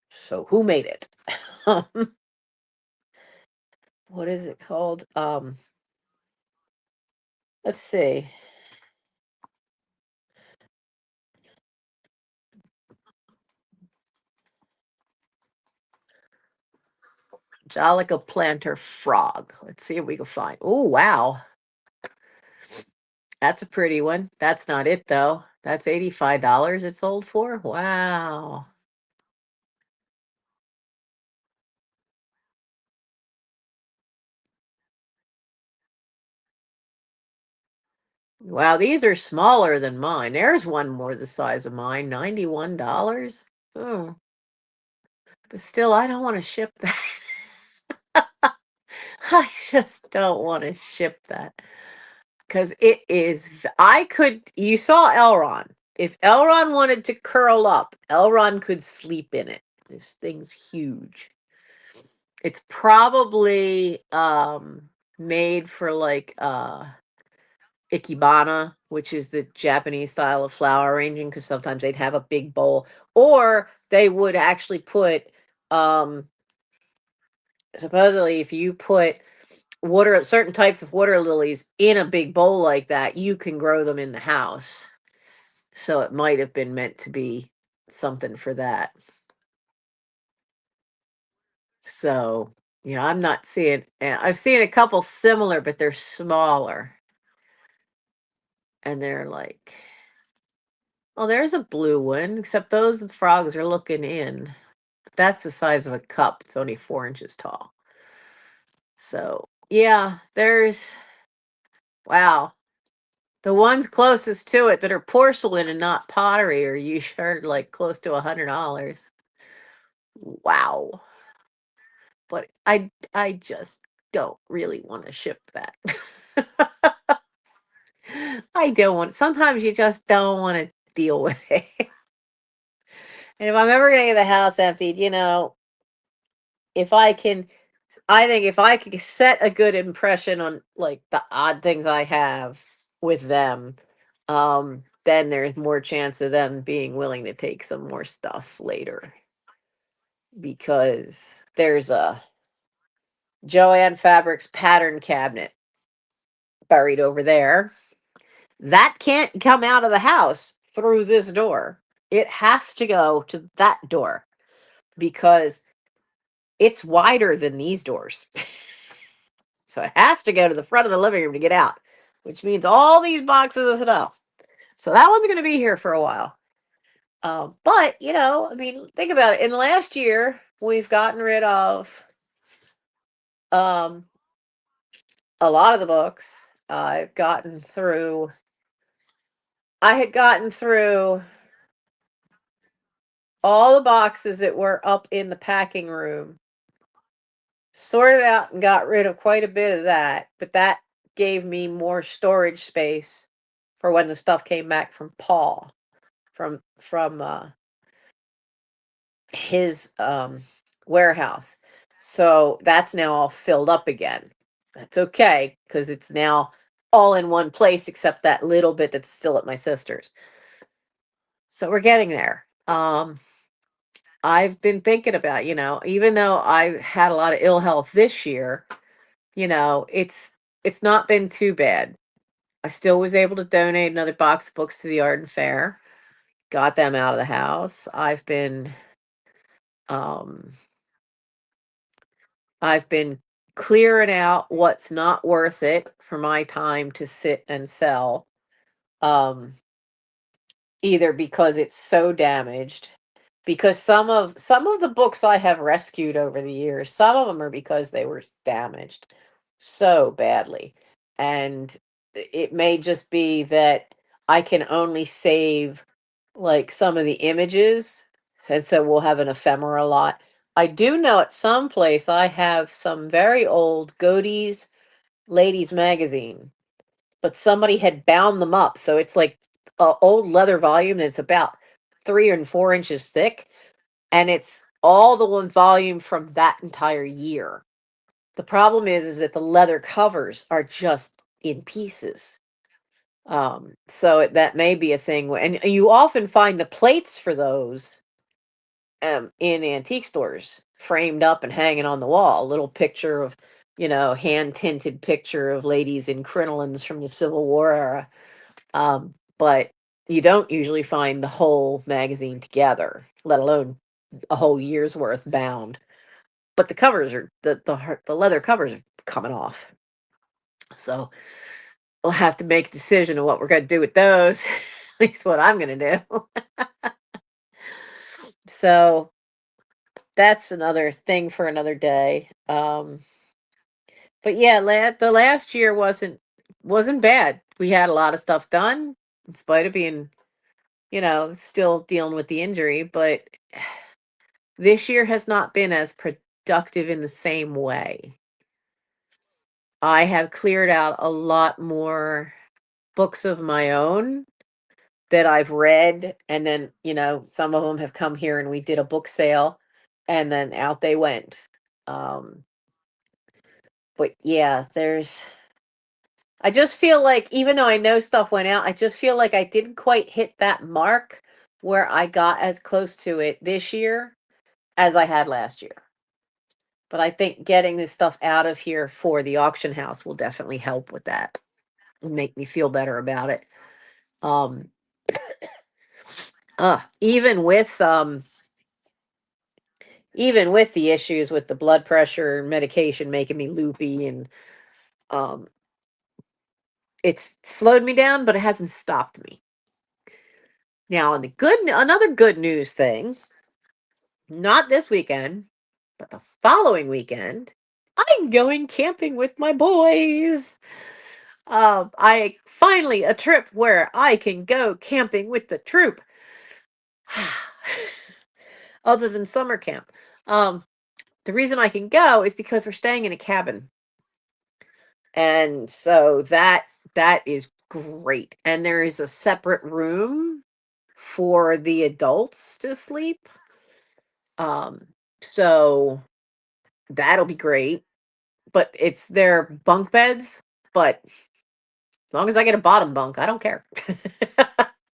So who made it? What is it called? Let's see. Jolica planter frog. Let's see if we can find. Oh, wow. That's a pretty one. That's not it though. That's $85 it sold for. Wow. Wow, these are smaller than mine. There's one more the size of mine, $91. Oh, but still, I don't want to ship that. I just don't want to ship that because you saw Elron. If Elron wanted to curl up, Elron could sleep in it. This thing's huge. It's probably made for like ikebana, which is the Japanese style of flower arranging, because sometimes they'd have a big bowl, or they would actually put supposedly if you put certain types of water lilies in a big bowl like that, you can grow them in the house. So it might have been meant to be something for that. So, I'm not seeing, and I've seen a couple similar, but they're smaller. And they're like, oh, there's a blue one, except those frogs are looking in. That's the size of a cup. It's only 4 inches tall. So, yeah, wow. The ones closest to it that are porcelain and not pottery are usually like close to $100. Wow. But I just don't really want to ship that. I don't want, sometimes you just don't want to deal with it. And if I'm ever going to get the house emptied, if I can, I think if I could set a good impression on like the odd things I have with them, then there's more chance of them being willing to take some more stuff later. Because there's a Joanne Fabrics pattern cabinet buried over there. That can't come out of the house through this door. It has to go to that door because it's wider than these doors. So it has to go to the front of the living room to get out, which means all these boxes of stuff. So that one's going to be here for a while. But, I mean, think about it. In the last year, we've gotten rid of um, a lot of the books. I had gotten through all the boxes that were up in the packing room, sorted out and got rid of quite a bit of that, but that gave me more storage space for when the stuff came back from Paul from his warehouse. So that's now all filled up again. That's okay because it's now all in one place except that little bit that's still at my sister's. So we're getting there. I've been thinking about, even though I had a lot of ill health this year, it's not been too bad. I still was able to donate another box of books to the Art and Fair. Got them out of the house. Um I've been clearing out what's not worth it for my time to sit and sell. Um Either because it's so damaged, because some of the books I have rescued over the years, some of them are because they were damaged so badly. And it may just be that I can only save like some of the images, and so we'll have an ephemera lot. I do know at some place I have some very old Godey's ladies magazine, but somebody had bound them up. So it's like a old leather volume that's about 3 and 4 inches thick, and it's all the one volume from that entire year. The problem is that the leather covers are just in pieces. So that may be a thing, and you often find the plates for those in antique stores, framed up and hanging on the wall. A little picture of, hand tinted picture of ladies in crinolines from the Civil War era. But you don't usually find the whole magazine together, let alone a whole year's worth bound. But the covers are the leather covers are coming off. So we'll have to make a decision of what we're going to do with those. At least what I'm going to do. So that's another thing for another day. But yeah, the last year wasn't bad. We had a lot of stuff done in spite of being, still dealing with the injury, but this year has not been as productive in the same way. I have cleared out a lot more books of my own that I've read, and then, some of them have come here and we did a book sale, and then out they went. Um, but yeah, I just feel like even though I know stuff went out, I just feel like I didn't quite hit that mark where I got as close to it this year as I had last year. But I think getting this stuff out of here for the auction house will definitely help with that and make me feel better about it. Um, even with the issues with the blood pressure and medication making me loopy, and um it's slowed me down, but it hasn't stopped me. Now, on the another good news thing, not this weekend, but the following weekend, I'm going camping with my boys. I finally a trip where I can go camping with the troop. Other than summer camp. Um, the reason I can go is because we're staying in a cabin. And so that is great. And there is a separate room for the adults to sleep. Um, so that'll be great. But it's their bunk beds, but as long as I get a bottom bunk, I don't care.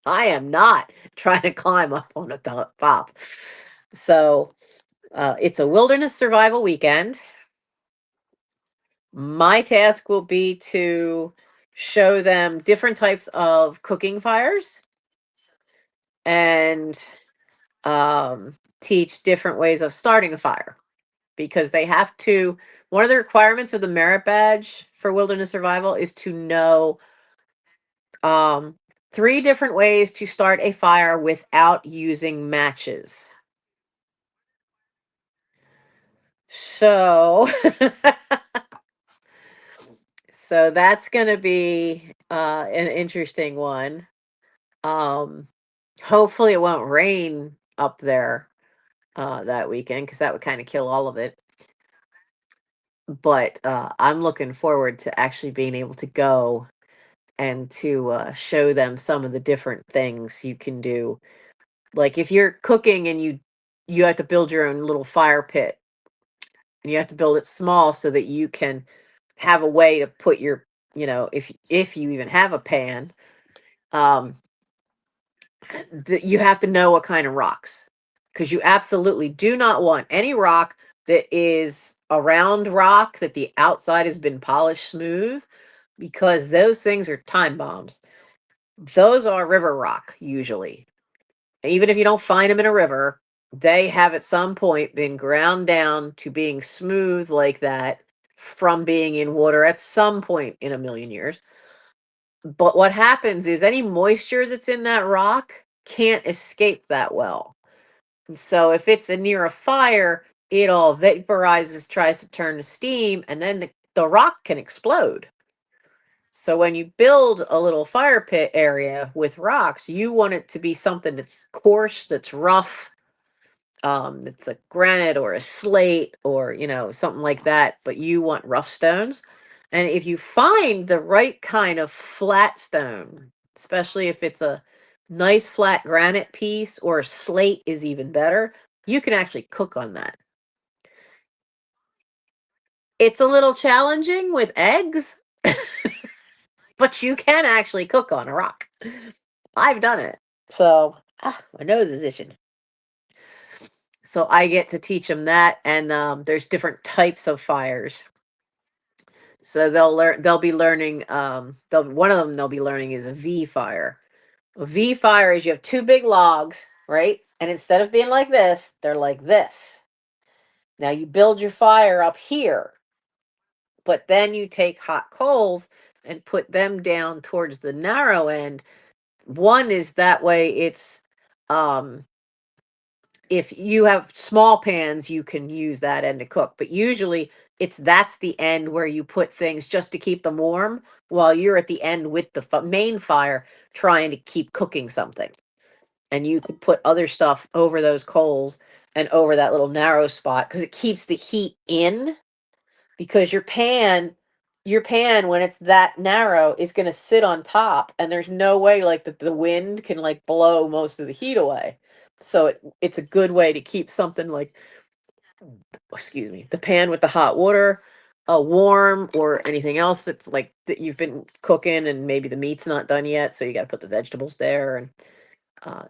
I am not trying to climb up on a top. So it's a wilderness survival weekend. My task will be to show them different types of cooking fires and teach different ways of starting a fire because they have to. One of the requirements of the merit badge for wilderness survival is to know um, three different ways to start a fire without using matches. So, so that's going to be an interesting one. Um, hopefully it won't rain up there that weekend because that would kind of kill all of it. But I'm looking forward to actually being able to go and to show them some of the different things you can do. Like if you're cooking and you have to build your own little fire pit and you have to build it small so that you can have a way to put your, if you even have a pan, um, that you have to know what kind of rocks because you absolutely do not want any rock that is a round rock that the outside has been polished smooth because those things are time bombs. Those are river rock usually. Even if you don't find them in a river, they have at some point been ground down to being smooth like that from being in water at some point in a million years. But what happens is any moisture that's in that rock can't escape that well. And so if it's near a fire, it all vaporizes, tries to turn to steam, and then the rock can explode. So when you build a little fire pit area with rocks, you want it to be something that's coarse, that's rough, it's a granite or a slate or something like that. But you want rough stones, and if you find the right kind of flat stone, especially if it's a nice flat granite piece or slate is even better, you can actually cook on that. It's a little challenging with eggs, but you can actually cook on a rock. I've done it. So, my nose is itching. So I get to teach them that, and there's different types of fires. So they'll learn. They'll be learning. One of them they'll be learning is a V fire. A V fire is you have two big logs, right? And instead of being like this, they're like this. Now you build your fire up here, but then you take hot coals and put them down towards the narrow end. One is that way. It's um if you have small pans, you can use that end to cook. But usually that's the end where you put things just to keep them warm while you're at the end with the main fire trying to keep cooking something. And you could put other stuff over those coals and over that little narrow spot because it keeps the heat in because your pan when it's that narrow is going to sit on top and there's no way like that the wind can like blow most of the heat away. So it's a good way to keep something like, excuse me, the pan with the hot water warm, or anything else that's like that you've been cooking and maybe the meat's not done yet, so you got to put the vegetables there. And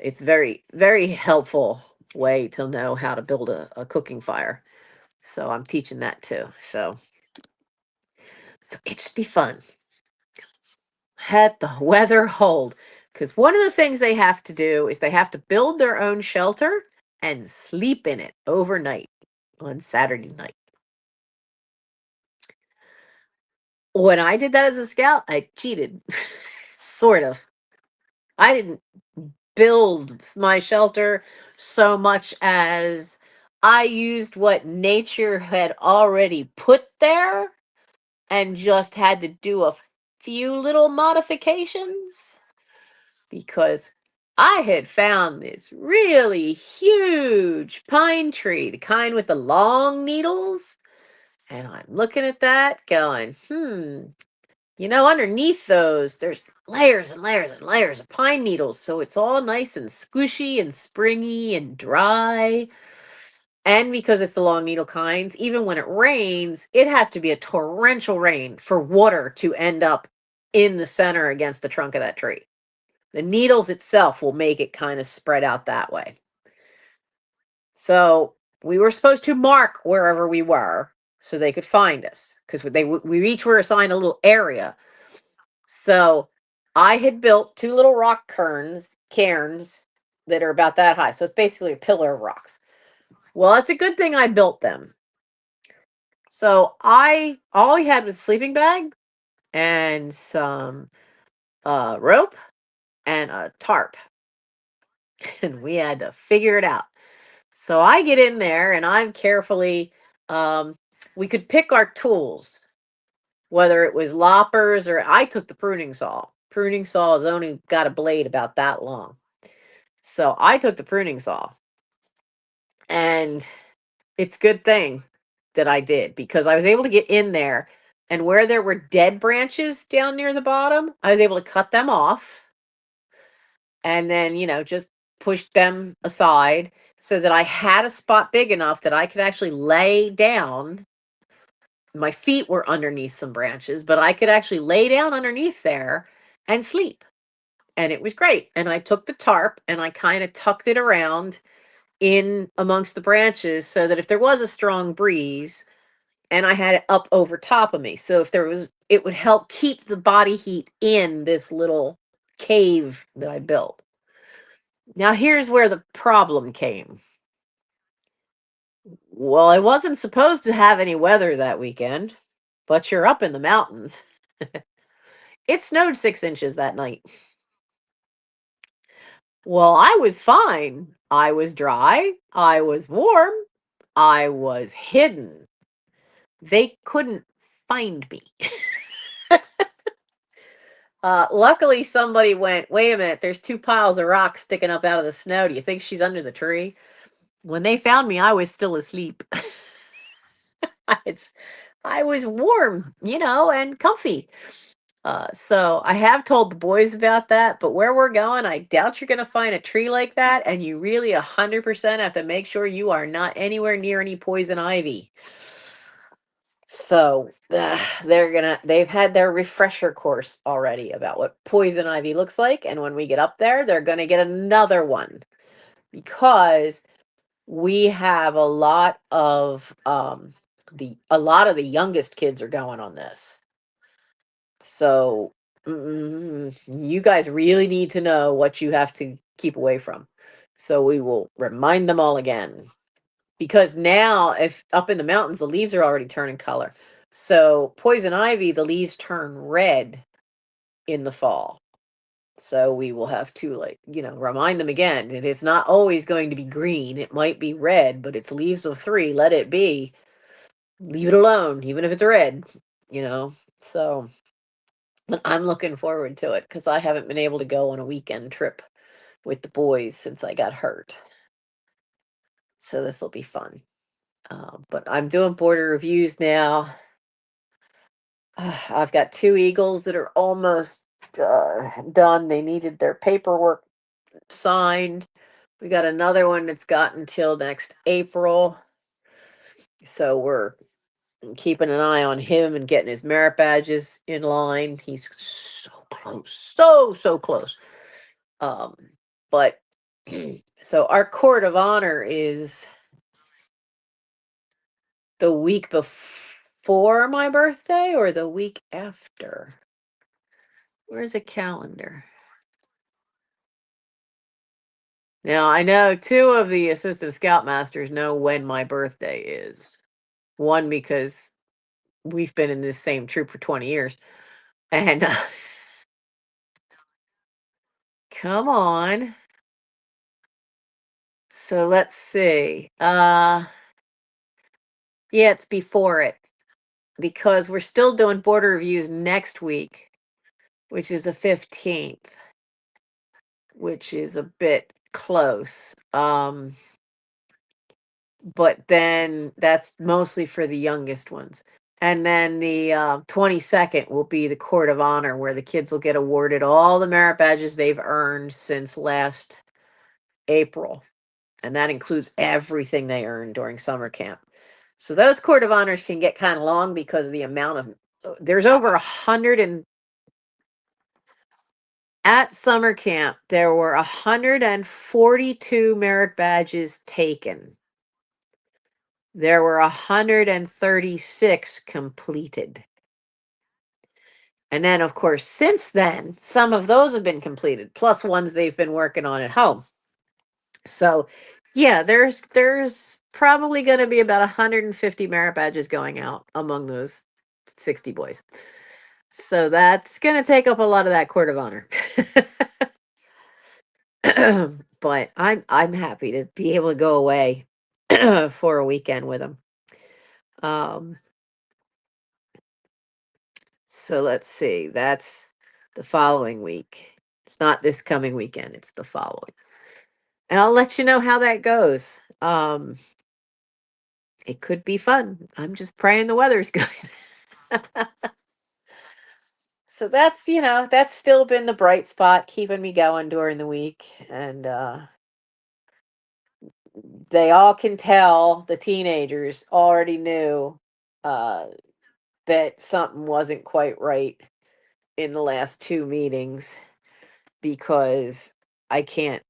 it's very very helpful way to know how to build a cooking fire. So I'm teaching that too. So it should be fun. Had the weather hold. Because one of the things they have to do is they have to build their own shelter and sleep in it overnight on Saturday night. When I did that as a scout, I cheated. Sort of. I didn't build my shelter so much as I used what nature had already put there and just had to do a few little modifications because I had found this really huge pine tree, the kind with the long needles. And I'm looking at that going, underneath those, there's layers and layers and layers of pine needles. So it's all nice and squishy and springy and dry. And because it's the long needle kinds, even when it rains, it has to be a torrential rain for water to end up in the center against the trunk of that tree. The needles itself will make it kind of spread out that way. So we were supposed to mark wherever we were so they could find us because we each were assigned a little area. So I had built two little rock cairns that are about that high. So it's basically a pillar of rocks. Well, it's a good thing I built them. So I all I had was a sleeping bag and some rope and a tarp, and we had to figure it out. So I get in there and I'm carefully um we could pick our tools, whether it was loppers or I took the pruning saw. Pruning saw has only got a blade about that long. So I took the pruning saw, and it's a good thing that I did because I was able to get in there, and where there were dead branches down near the bottom, I was able to cut them off and then, just push them aside so that I had a spot big enough that I could actually lay down. My feet were underneath some branches, but I could actually lay down underneath there and sleep. And it was great. And I took the tarp and I kind of tucked it around in amongst the branches so that if there was a strong breeze, and I had it up over top of me. So if there was, it would help keep the body heat in this little cave that I built. Now, here's where the problem came. Well, I wasn't supposed to have any weather that weekend, but you're up in the mountains. It snowed 6 inches that night. Well, I was fine. I was dry. I was warm. I was hidden. They couldn't find me. Luckily, somebody went, wait a minute, there's two piles of rocks sticking up out of the snow. Do you think she's under the tree? When they found me, I was still asleep. it's, I was warm, and comfy. So I have told the boys about that, but where we're going, I doubt you're going to find a tree like that. And you really 100% have to make sure you are not anywhere near any poison ivy. So they've had their refresher course already about what poison ivy looks like. And when we get up there, they're going to get another one because we have a lot of the youngest kids are going on this. So you guys really need to know what you have to keep away from. So we will remind them all again because now if up in the mountains the leaves are already turning color. So poison ivy, the leaves turn red in the fall. So we will have to remind them again. It is not always going to be green. It might be red, but it's leaves of three. Let it be. Leave it alone, even if it's red, you know. So but I'm looking forward to it because I haven't been able to go on a weekend trip with the boys since I got hurt. So this will be fun. But I'm doing border reviews now. I've got two eagles that are almost done. They needed their paperwork signed. We got another one that's got until next April. So we're keeping an eye on him and getting his merit badges in line. He's so close. So close. Um, but so our court of honor is the week before my birthday or the week after? Where's a calendar? Now, I know two of the assistant scoutmasters know when my birthday is. One because we've been in this same troop for 20 years. And come on. So let's see. Yeah, it's before it because we're still doing border reviews next week, which is the 15th, which is a bit close. But then that's mostly for the youngest ones. And then the 22nd will be the Court of Honor, where the kids will get awarded all the merit badges they've earned since last April. And that includes everything they earned during summer camp. So those Court of Honors can get kind of long because of the amount of, there's over 100 and at summer camp, there were 142 merit badges taken. There were 136 completed. And then, of course, since then, some of those have been completed, plus ones they've been working on at home. So, yeah, there's probably going to be about 150 merit badges going out among those 60 boys. So that's going to take up a lot of that Court of Honor. But I'm happy to be able to go away for a weekend with them. Um, so let's see. That's the following week. It's not this coming weekend, it's the following. And I'll let you know how that goes. It could be fun. I'm just praying the weather's good. So that's, that's still been the bright spot keeping me going during the week. And they all can tell, the teenagers already knew uh that something wasn't quite right in the last two meetings because I can't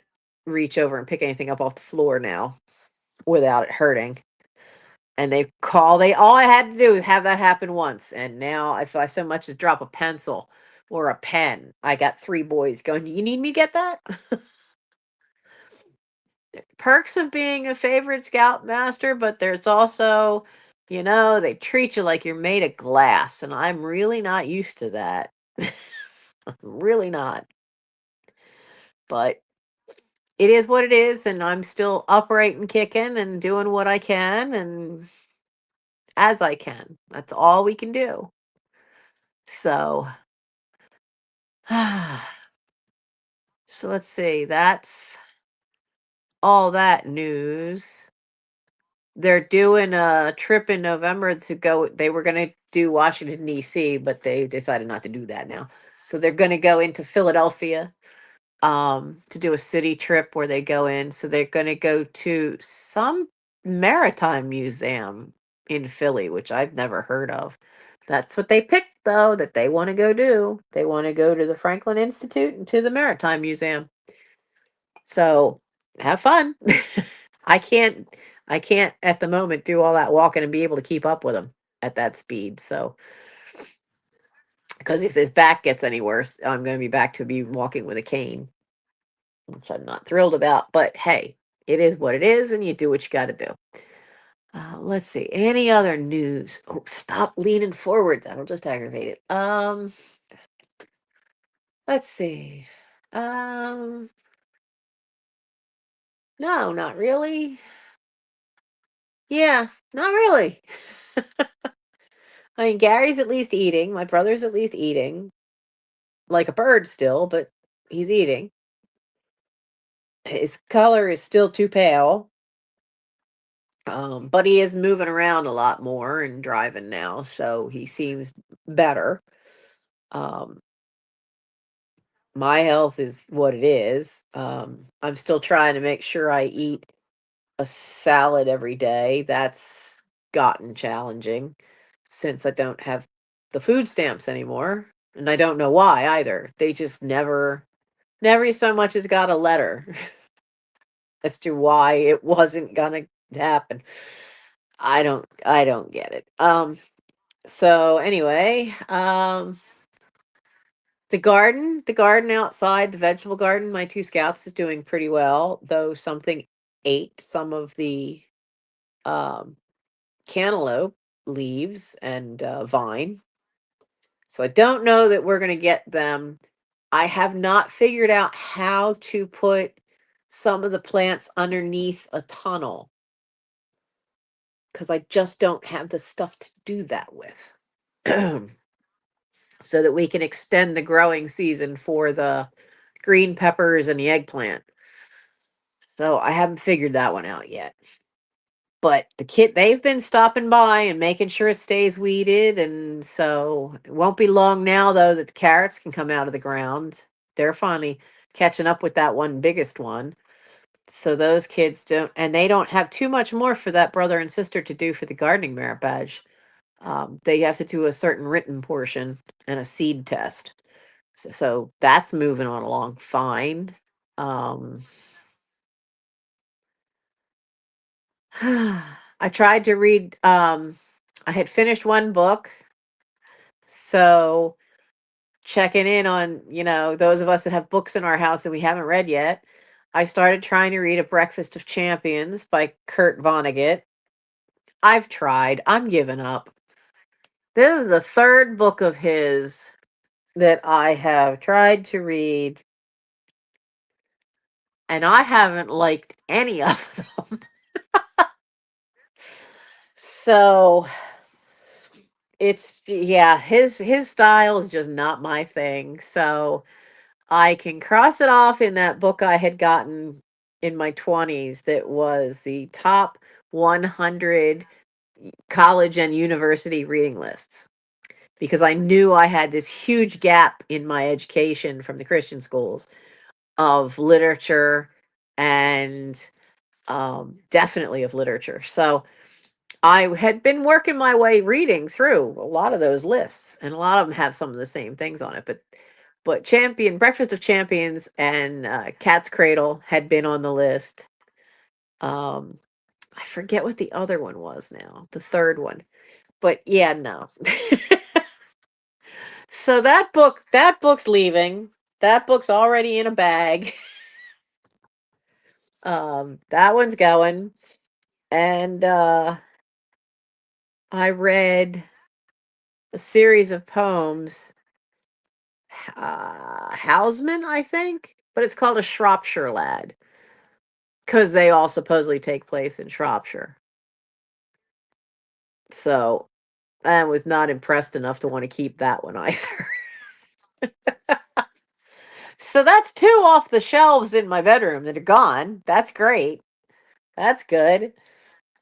reach over and pick anything up off the floor now without it hurting. And they all I had to do was have that happen once. And now if I so much as drop a pencil or a pen, I got three boys going, "You need me to get that?" Perks of being a favorite scoutmaster, but there's also, they treat you like you're made of glass, and I'm really not used to that. Really not. But it is what it is, and I'm still upright and kicking and doing what I can and as I can. That's all we can do. So, so let's see. That's all that news. They're doing a trip in November to go. They were going to do Washington, D.C., but they decided not to do that now. So they're going to go into Philadelphia to do a city trip where they go in. So they're going to go to some maritime museum in Philly, which I've never heard of. That's what they picked, though, that they want to go do. They want to go to the Franklin Institute and to the Maritime Museum. So have fun. I can't I can't at the moment do all that walking and be able to keep up with them at that speed. So because if this back gets any worse, I'm going to be back to be walking with a cane, which I'm not thrilled about. But hey, it is what it is, and you do what you got to do. Let's see. Any other news? Oh, stop leaning forward. That'll just aggravate it. Let's see. Um, no, not really. Yeah, not really. I mean, Gary's at least eating. My brother's at least eating. Like a bird still, but he's eating. His color is still too pale. But he is moving around a lot more and driving now, so he seems better. Um, my health is what it is. I'm still trying to make sure I eat a salad every day. That's gotten challenging since I don't have the food stamps anymore. And I don't know why either. They just never so much as got a letter as to why it wasn't gonna happen. I don't get it. So anyway, the garden outside, the vegetable garden, my two scouts is doing pretty well, though something ate some of the um cantaloupe leaves and vine. So I don't know that we're going to get them. I have not figured out how to put some of the plants underneath a tunnel because I just don't have the stuff to do that with. So that we can extend the growing season for the green peppers and the eggplant. So I haven't figured that one out yet. But they've been stopping by and making sure it stays weeded, and so it won't be long now though that the carrots can come out of the ground. They're finally catching up with that one biggest one. So those kids don't, and they don't have too much more for that brother and sister to do for the gardening merit badge. They have to do a certain written portion and a seed test. So that's moving on along fine. Um, I tried to read, I had finished one book. So checking in on, those of us that have books in our house that we haven't read yet. I started trying to read A Breakfast of Champions by Kurt Vonnegut. I've tried. I'm giving up. This is the third book of his that I have tried to read, and I haven't liked any of them. So yeah, his style is just not my thing. So I can cross it off in that book I had gotten in my 20s that was the top 100 college and university reading lists, because I knew I had this huge gap in my education from the Christian schools of literature and definitely of literature. So I had been working my way reading through a lot of those lists, and a lot of them have some of the same things on it. But Breakfast of Champions and Cat's Cradle had been on the list. Um, I forget what the other one was now, the third one. But yeah, no. So that book's leaving. That book's already in a bag. That one's going. And I read a series of poems, Houseman, I think, but it's called A Shropshire Lad because they all supposedly take place in Shropshire. So I was not impressed enough to want to keep that one either. So that's two off the shelves in my bedroom that are gone. That's great. That's good.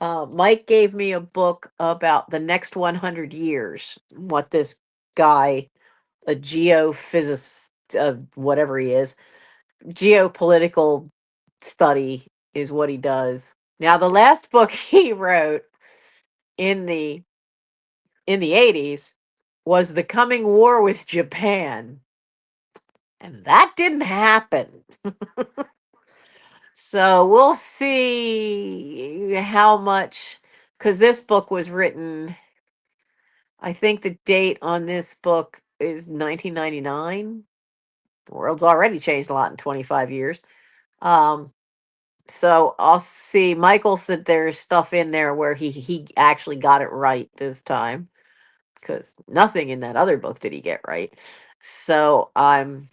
Mike gave me a book about the next 100 years, what this guy, a geophysicist, whatever he is, geopolitical study is what he does. Now, the last book he wrote in the 80s was The Coming War with Japan, and that didn't happen. So we'll see how much, because this book was written, I think the date on this book is 1999. The world's already changed a lot in 25 years. Um, so I'll see. Michael said there's stuff in there where he actually got it right this time, because nothing in that other book did he get right. So I'm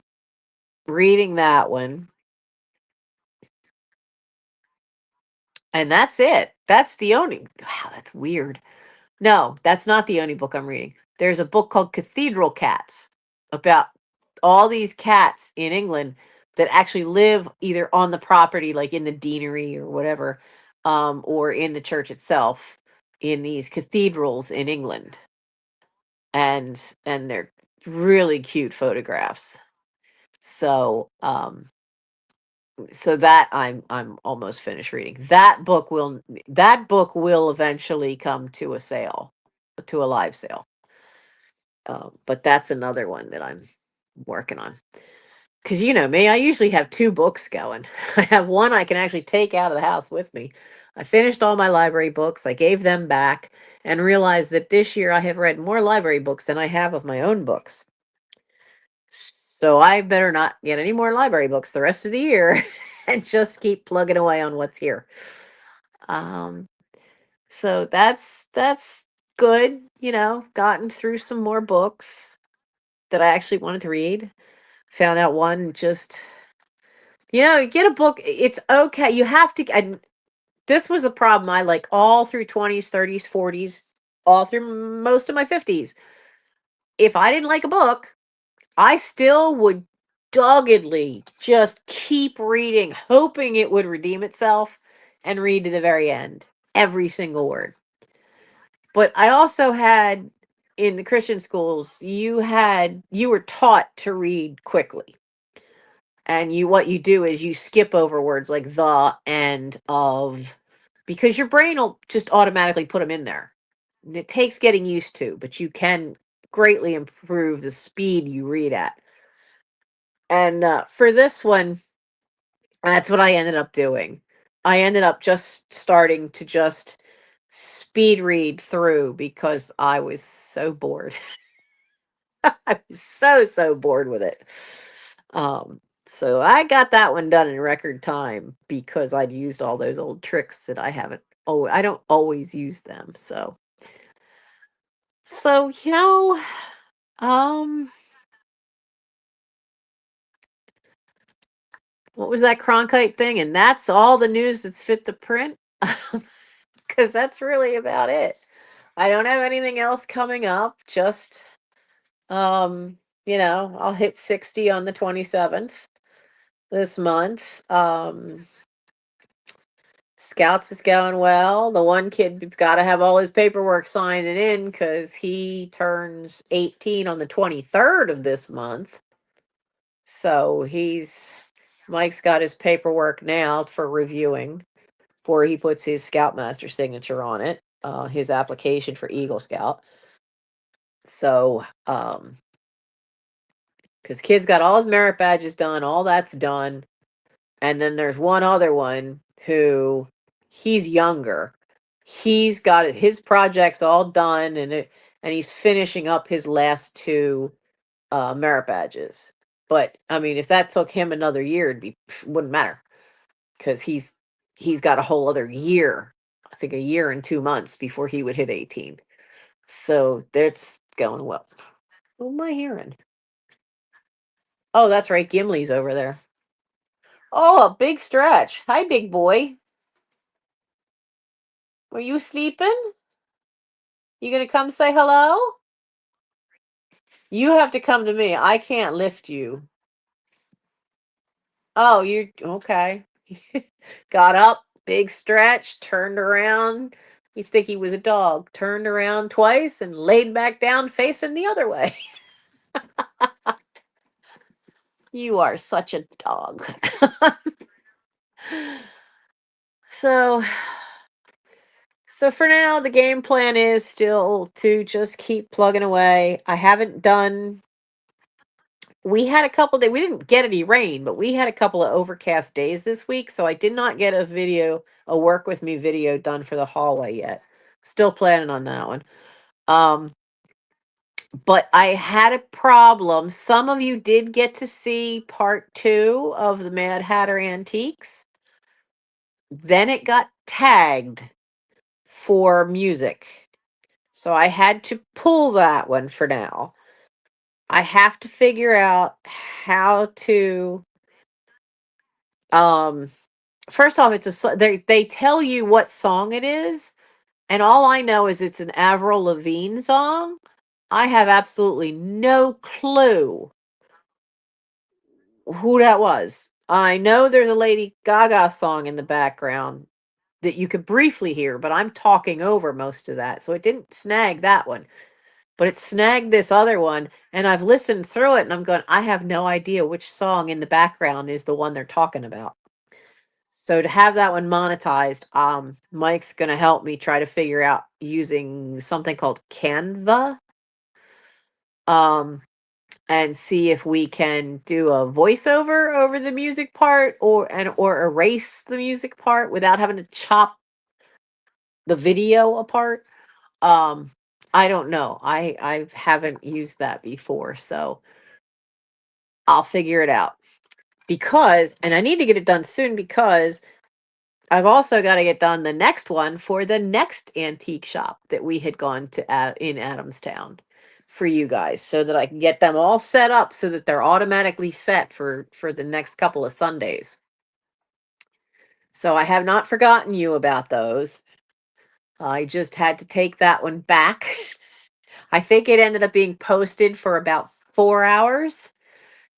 reading that one, and that's it. That's the only. Wow, that's weird. No, that's not the only book I'm reading. There's a book called Cathedral Cats about all these cats in England that actually live either on the property, like in the deanery or whatever, or in the church itself, in these cathedrals in England. And they're really cute photographs. So so that I'm almost finished reading. That book will eventually come to a sale, to a live sale. But that's another one that I'm working on. Because you know me, I usually have two books going. I have one I can actually take out of the house with me. I finished all my library books. I gave them back and realized that this year I have read more library books than I have of my own books. So I better not get any more library books the rest of the year and just keep plugging away on what's here. Um, so that's good, gotten through some more books that I actually wanted to read. Found out one just Get a book. It's okay. You have to. And this was a problem I like all through 20s, 30s, 40s, all through most of my 50s. If I didn't like a book, I still would doggedly just keep reading, hoping it would redeem itself and read to the very end, every single word. But I also had in the Christian schools, you were taught to read quickly. And what you do is you skip over words like the and of because your brain will just automatically put them in there. And it takes getting used to, but you can greatly improve the speed you read at. And for this one, that's what I ended up doing. I ended up just starting to just speed read through because I was so bored. I was so bored with it. Um, so I got that one done in record time because I'd used all those old tricks that I haven't. Oh, I don't always use them. So um, what was that Cronkite thing? And that's all the news that's fit to print. Because that's really about it. I don't have anything else coming up. Just I'll hit 60 on the 27th this month. Scouts is going well. The one kid's got to have all his paperwork signed and in because he turns 18 on the 23rd of this month. So Mike's got his paperwork now for reviewing before he puts his Scoutmaster signature on it, his application for Eagle Scout. So, because kid's got all his merit badges done, all that's done. And then there's one other one who he's younger. He's got his projects all done and he's finishing up his last two merit badges. But I mean, if that took him another year, wouldn't matter because he's got a whole other year. I think a year and 2 months before he would hit 18. So that's going well. What am I hearing? Oh, that's right. Gimli's over there. Oh, a big stretch. Hi, big boy. Were you sleeping? You gonna come say hello? You have to come to me. I can't lift you. Oh, you okay. Got up, big stretch, turned around. You think he was a dog. Turned around twice and laid back down facing the other way. You are such a dog. So so for now the game plan is still to just keep plugging away. I haven't done We had a couple days. We didn't get any rain, but we had a couple of overcast days this week, so I did not get a work with me video done for the hallway yet. Still planning on that one. Um, but I had a problem. Some of you did get to see part 2 of the Mad Hatter Antiques. Then it got tagged for music. So I had to pull that one for now. I have to figure out how to um first off, they tell you what song it is, and all I know is it's an Avril Lavigne song. I have absolutely no clue who that was. I know there's a Lady Gaga song in the background that you could briefly hear, but I'm talking over most of that, so it didn't snag that one. But it snagged this other one, and I've listened through it, and I'm going, I have no idea which song in the background is the one they're talking about. So to have that one monetized, Mike's gonna help me try to figure out using something called Canva, um, and see if we can do a voiceover over the music part or erase the music part without having to chop the video apart. Um, I don't know. I haven't used that before, so I'll figure it out. And I need to get it done soon because I've also got to get done the next one for the next antique shop that we had gone to in Adamstown for you guys so that I can get them all set up so that they're automatically set for the next couple of Sundays. So I have not forgotten you about those. I just had to take that one back. I think it ended up being posted for about 4 hours,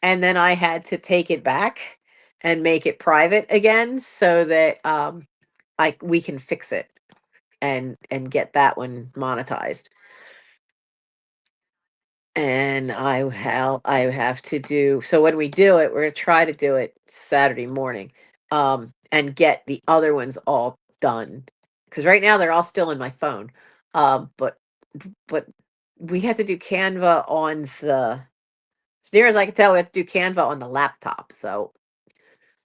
and then I had to take it back and make it private again so that like we can fix it and get that one monetized. And I have to do so when we do it, we're gonna try to do it Saturday morning, and get the other ones all done. Because right now they're all still in my phone. But but we have to do Canva on the as near as I can tell, we have to do Canva on the laptop. So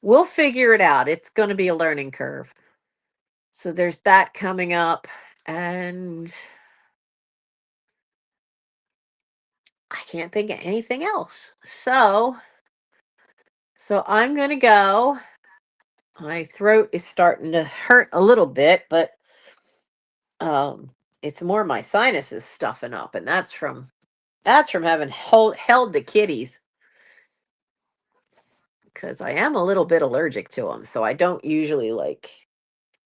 we'll figure it out. It's gonna be a learning curve. So there's that coming up, and I can't think of anything else. So I'm gonna go. My throat is starting to hurt a little bit, but um it's more my sinuses stuffing up, and that's from having held the kitties, because I am a little bit allergic to them. So I don't usually like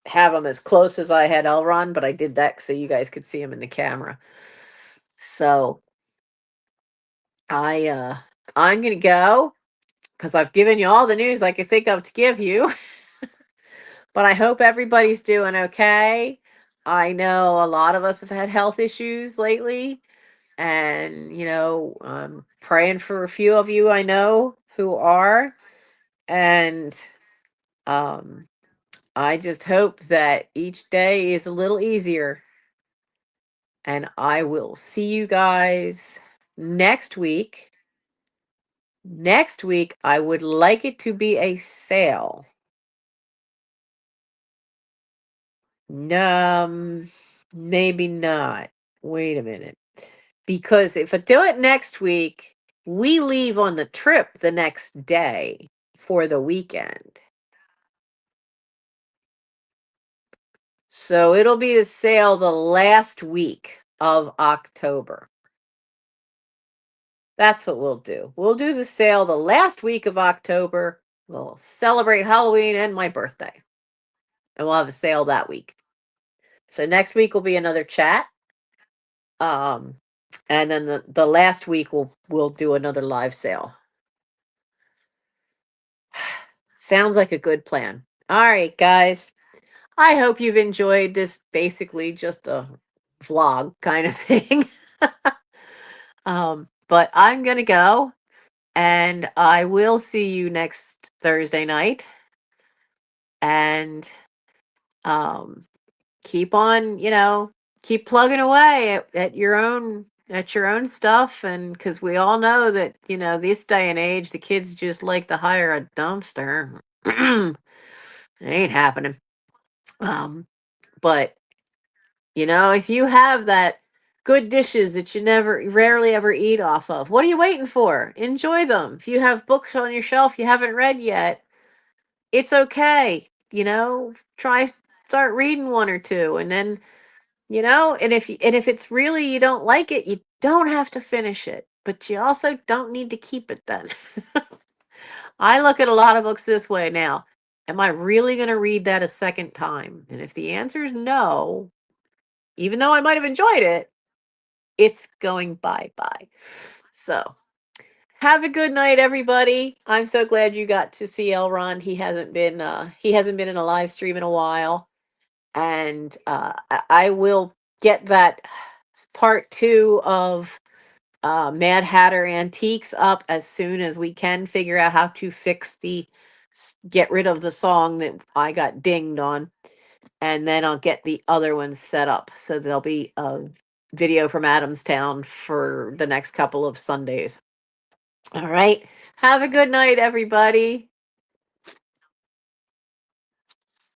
have them as close as I had Elron, but I did that so you guys could see him in the camera. So I I'm gonna go because I've given you all the news I could think of to give you. But I hope everybody's doing okay. I know a lot of us have had health issues lately, and praying for a few of you I know who are, and um, I just hope that each day is a little easier. And I will see you guys next week. Next week, I would like it to be a sale. Maybe not. Wait a minute. Because if I do it next week, we leave on the trip the next day for the weekend. So it'll be the sale the last week of October. That's what we'll do. We'll do the sale the last week of October. We'll celebrate Halloween and my birthday. And we'll have a sale that week. So next week will be another chat. Um and then the last week we'll do another live sale. Sounds like a good plan. All right, guys. I hope you've enjoyed this basically just a vlog kind of thing. But I'm going to go, and I will see you next Thursday night. And um keep on, keep plugging away at your own stuff, and cuz we all know that, this day and age the kids just like to hire a dumpster. It ain't happening. Um but if you have that good dishes that you never rarely ever eat off of, what are you waiting for? Enjoy them. If you have books on your shelf you haven't read yet, it's okay. Try start reading one or two, and then, and if it's really you don't like it, you don't have to finish it, but you also don't need to keep it then. I look at a lot of books this way now. Am I really going to read that a second time? And if the answer is no, even though I might have enjoyed it, it's going bye-bye. So, have a good night, everybody. I'm so glad you got to see Elron. He hasn't been in a live stream in a while. And I will get that part two of Mad Hatter Antiques up as soon as we can figure out how to get rid of the song that I got dinged on. And then I'll get the other ones set up. So there'll be a video from Adamstown for the next couple of Sundays. All right. Have a good night, everybody.